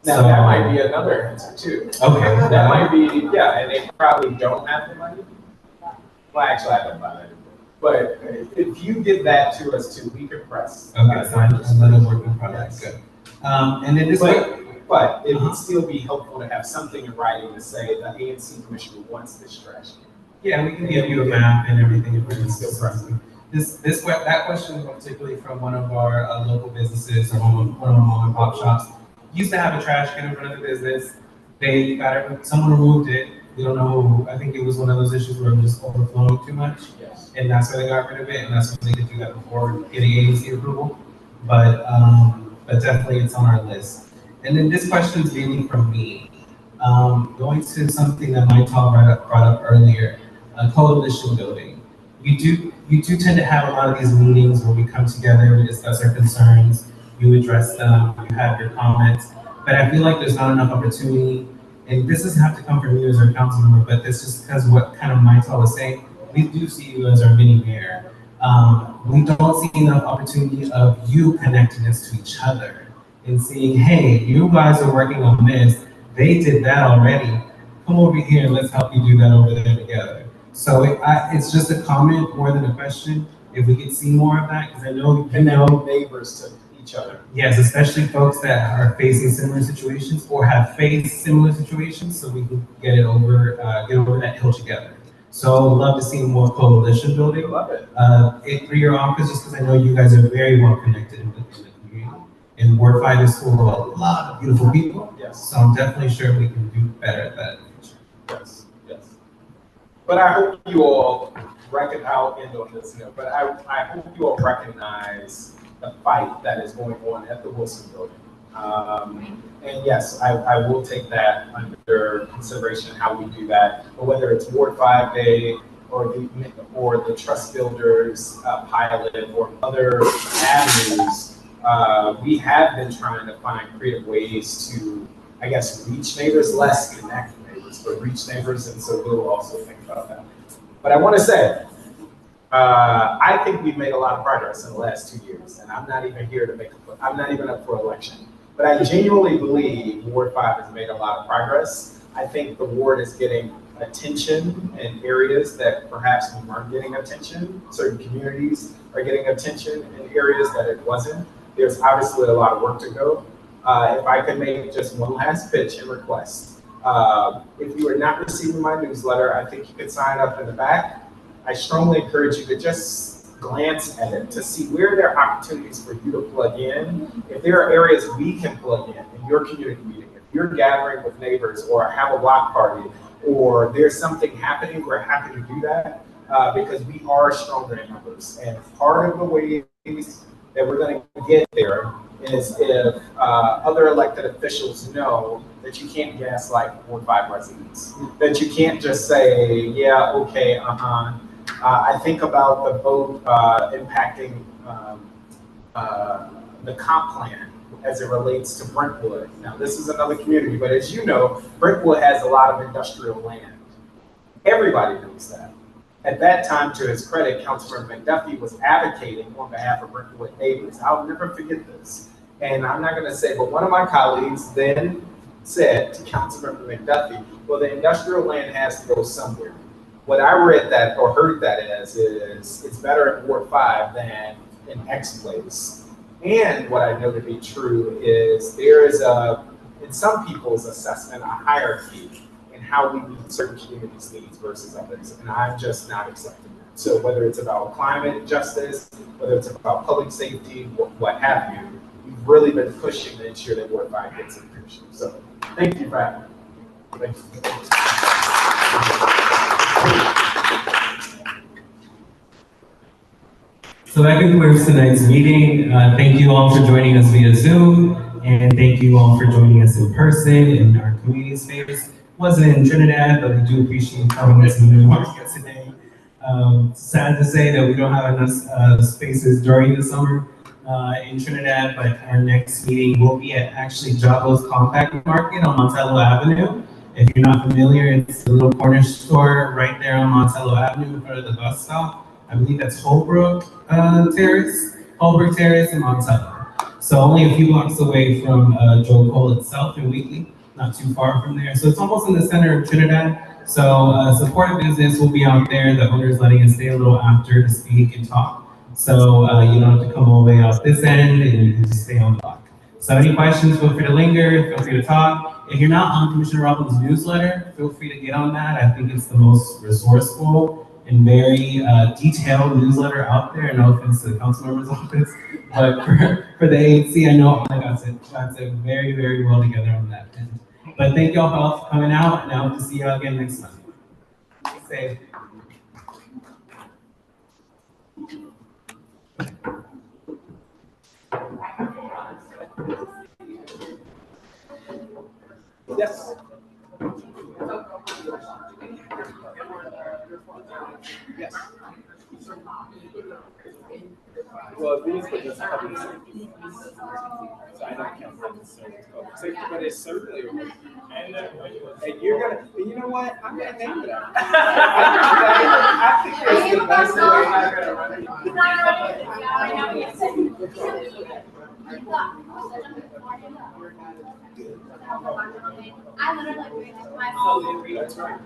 G: Now, that might be another answer too.
H: Okay.
G: That might be, and they probably don't have the money. Well, actually, I don't buy that. But if you give that to us too, we could press.
H: Okay, so I'm letting work in progress. Good. And then this
G: But it would still be helpful to have something in writing to say the ANC commissioner wants this trash can.
H: Yeah, we can give you a map and everything if we're still pressing. That question was particularly from one of our local businesses or one of our mom and pop shops. Used to have a trash can in front of the business. They got someone removed it. We don't know who. I think it was one of those issues where it was just overflowing too much.
G: Yes.
H: And that's why they got rid of it, and that's why they could do that before getting agency approval. But definitely it's on our list. And then this question is mainly from me. Going to something that Mike Tall brought up earlier, coalition building. You do tend to have a lot of these meetings where we come together, we discuss our concerns, you address them, you have your comments, but I feel like there's not enough opportunity, and this doesn't have to come from you as our council member, but this is because what kind of Mike Tall was saying, we do see you as our mini mayor. We don't see enough opportunity of you connecting us to each other and seeing, hey, you guys are working on this, they did that already. Come over here, let's help you do that over there together. So it's just a comment more than a question. If we could see more of that, because I know you know
G: neighbors to each other.
H: Yes, especially folks that are facing similar situations or have faced similar situations, so we can get over that hill together. So love to see more coalition building.
G: I love it.
H: For your office, just because I know you guys are very well connected in the community. And Ward 5 is full of a lot of beautiful people.
G: Yes.
H: So I'm definitely sure we can do better at that in the future.
G: Yes, yes. But I hope you all I'll end on this note, but I hope you all recognize the fight that is going on at the Wilson Building. And yes, I will take that under consideration how we do that. But whether it's Ward 5 Day or the Trust Builders pilot or other avenues, we have been trying to find creative ways to, I guess, reach neighbors, less connect neighbors, but reach neighbors, and so we'll also think about that. But I want to say, I think we've made a lot of progress in the last 2 years, and I'm not even here to I'm not even up for election. But I genuinely believe Ward 5 has made a lot of progress. I think the ward is getting attention in areas that perhaps we weren't getting attention. Certain communities are getting attention in areas that it wasn't. There's obviously a lot of work to go. If I could make just one last pitch and request, if you are not receiving my newsletter, I think you could sign up in the back. I strongly encourage you to just glance at it to see where there are opportunities for you to plug in. If there are areas we can plug in your community meeting, if you're gathering with neighbors or have a block party, or there's something happening, we're happy to do that because we are stronger in numbers. And part of the ways that we're going to get there is if other elected officials know that you can't gaslight Ward 5 residents, that you can't just say, yeah, okay, I think about the vote impacting the comp plan as it relates to Brentwood. Now, this is another community, but as you know, Brentwood has a lot of industrial land. Everybody knows that. At that time, to his credit, Councilmember McDuffie was advocating on behalf of Brentwood neighbors. I'll never forget this. And I'm not going to say, but one of my colleagues then said to Councilmember McDuffie, well, the industrial land has to go somewhere. What I read that or heard that as is it's better in Ward 5 than in X place. And what I know to be true is there is in some people's assessment, a hierarchy in how we meet certain communities' needs versus others. And I'm just not accepting that. So whether it's about climate justice, whether it's about public safety, what have you, we've really been pushing to ensure that Ward 5 gets inclusion. So thank you for having me. Thank you.
H: So that concludes tonight's meeting. Thank you all for joining us via Zoom, and thank you all for joining us in person in our community space. Wasn't in Trinidad, but we do appreciate you coming to New York today. Sad to say that we don't have enough spaces during the summer in Trinidad, but our next meeting will be at actually Jabo's Compact Market on Montello Avenue. If you're not familiar, it's a little corner store right there on Montello Avenue in front of the bus stop. I believe that's Holbrook Terrace in Montello. So only a few blocks away from Joe Cole itself in Wheatley, not too far from there. So it's almost in the center of Trinidad. So support a business will be out there. The owner's letting us stay a little after to speak and talk. So you don't have to come all the way out this end, and you can just stay on the block. So any questions, feel free to linger, feel free to talk. If you're not on Commissioner Robbins' newsletter, feel free to get on that. I think it's the most resourceful and very detailed newsletter out there. No offense to the council member's office, but for the ANC, I know I got it very, very well together on that end. But thank y'all all for coming out, and I hope to see y'all again next month. Be safe.
G: Yes. but just public safety. So I don't count that as public safety, but it's certainly. And you're gonna, and you know what? I'm gonna name that. I think that's the best way I'm gonna run it.
D: I literally myself.
G: That's right.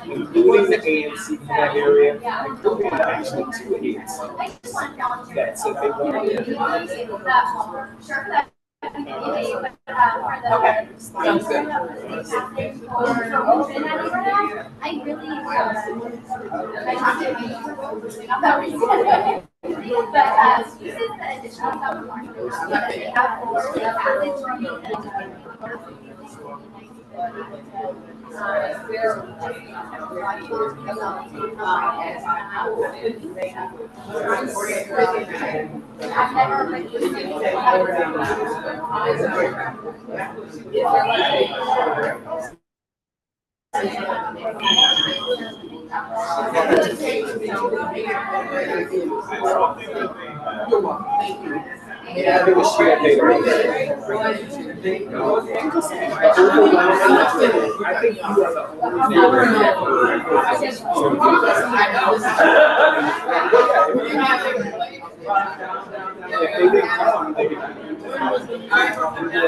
G: Including the ANC in that area, including actually 2 aides that said they wanted to.
D: Okay. Sounds good. I really
G: Yeah, it was shared data. I think you are the if they didn't come, they could.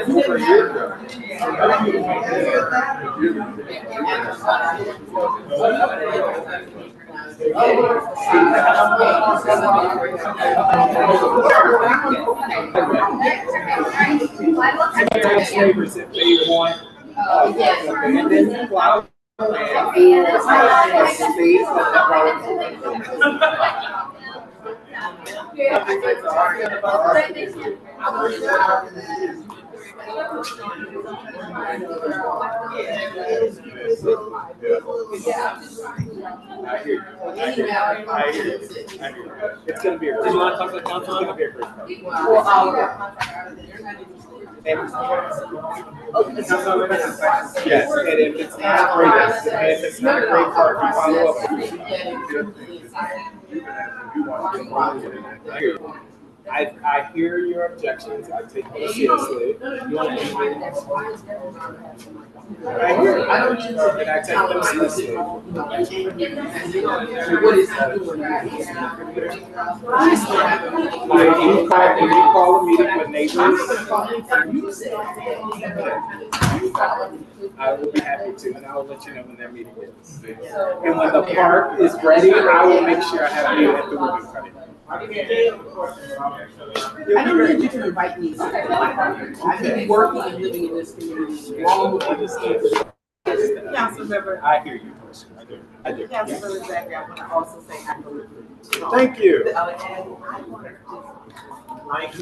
G: Over a year ago. Neighbors if they want. And then cloud. It's gonna be a. Did you want to talk to the council? It's gonna be a great part. Yes, and if it's not great, and if it's not a great part, we follow up. I hear your objections. I take them seriously. You want to I hear. I don't use it, and I take them seriously. If you call a meeting with neighbors, I will be happy to, and I will let you know when their meeting is. And when the park is ready, I will make sure I have you at the ribbon cutting.
J: I don't need you to invite me. I've been working and living in this community long before this came.
I: Councilmember.
G: I hear you, person. I do.
I: Councilmember Zachary, I want to also say I believe.
G: Thank you.
I: I want to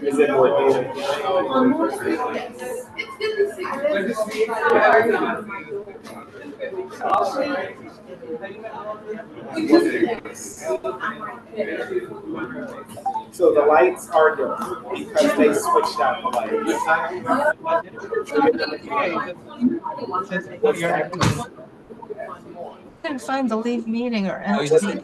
G: Is it more data? So the lights are different because they switched out the lights.
K: Couldn't find the leave meeting or end meeting.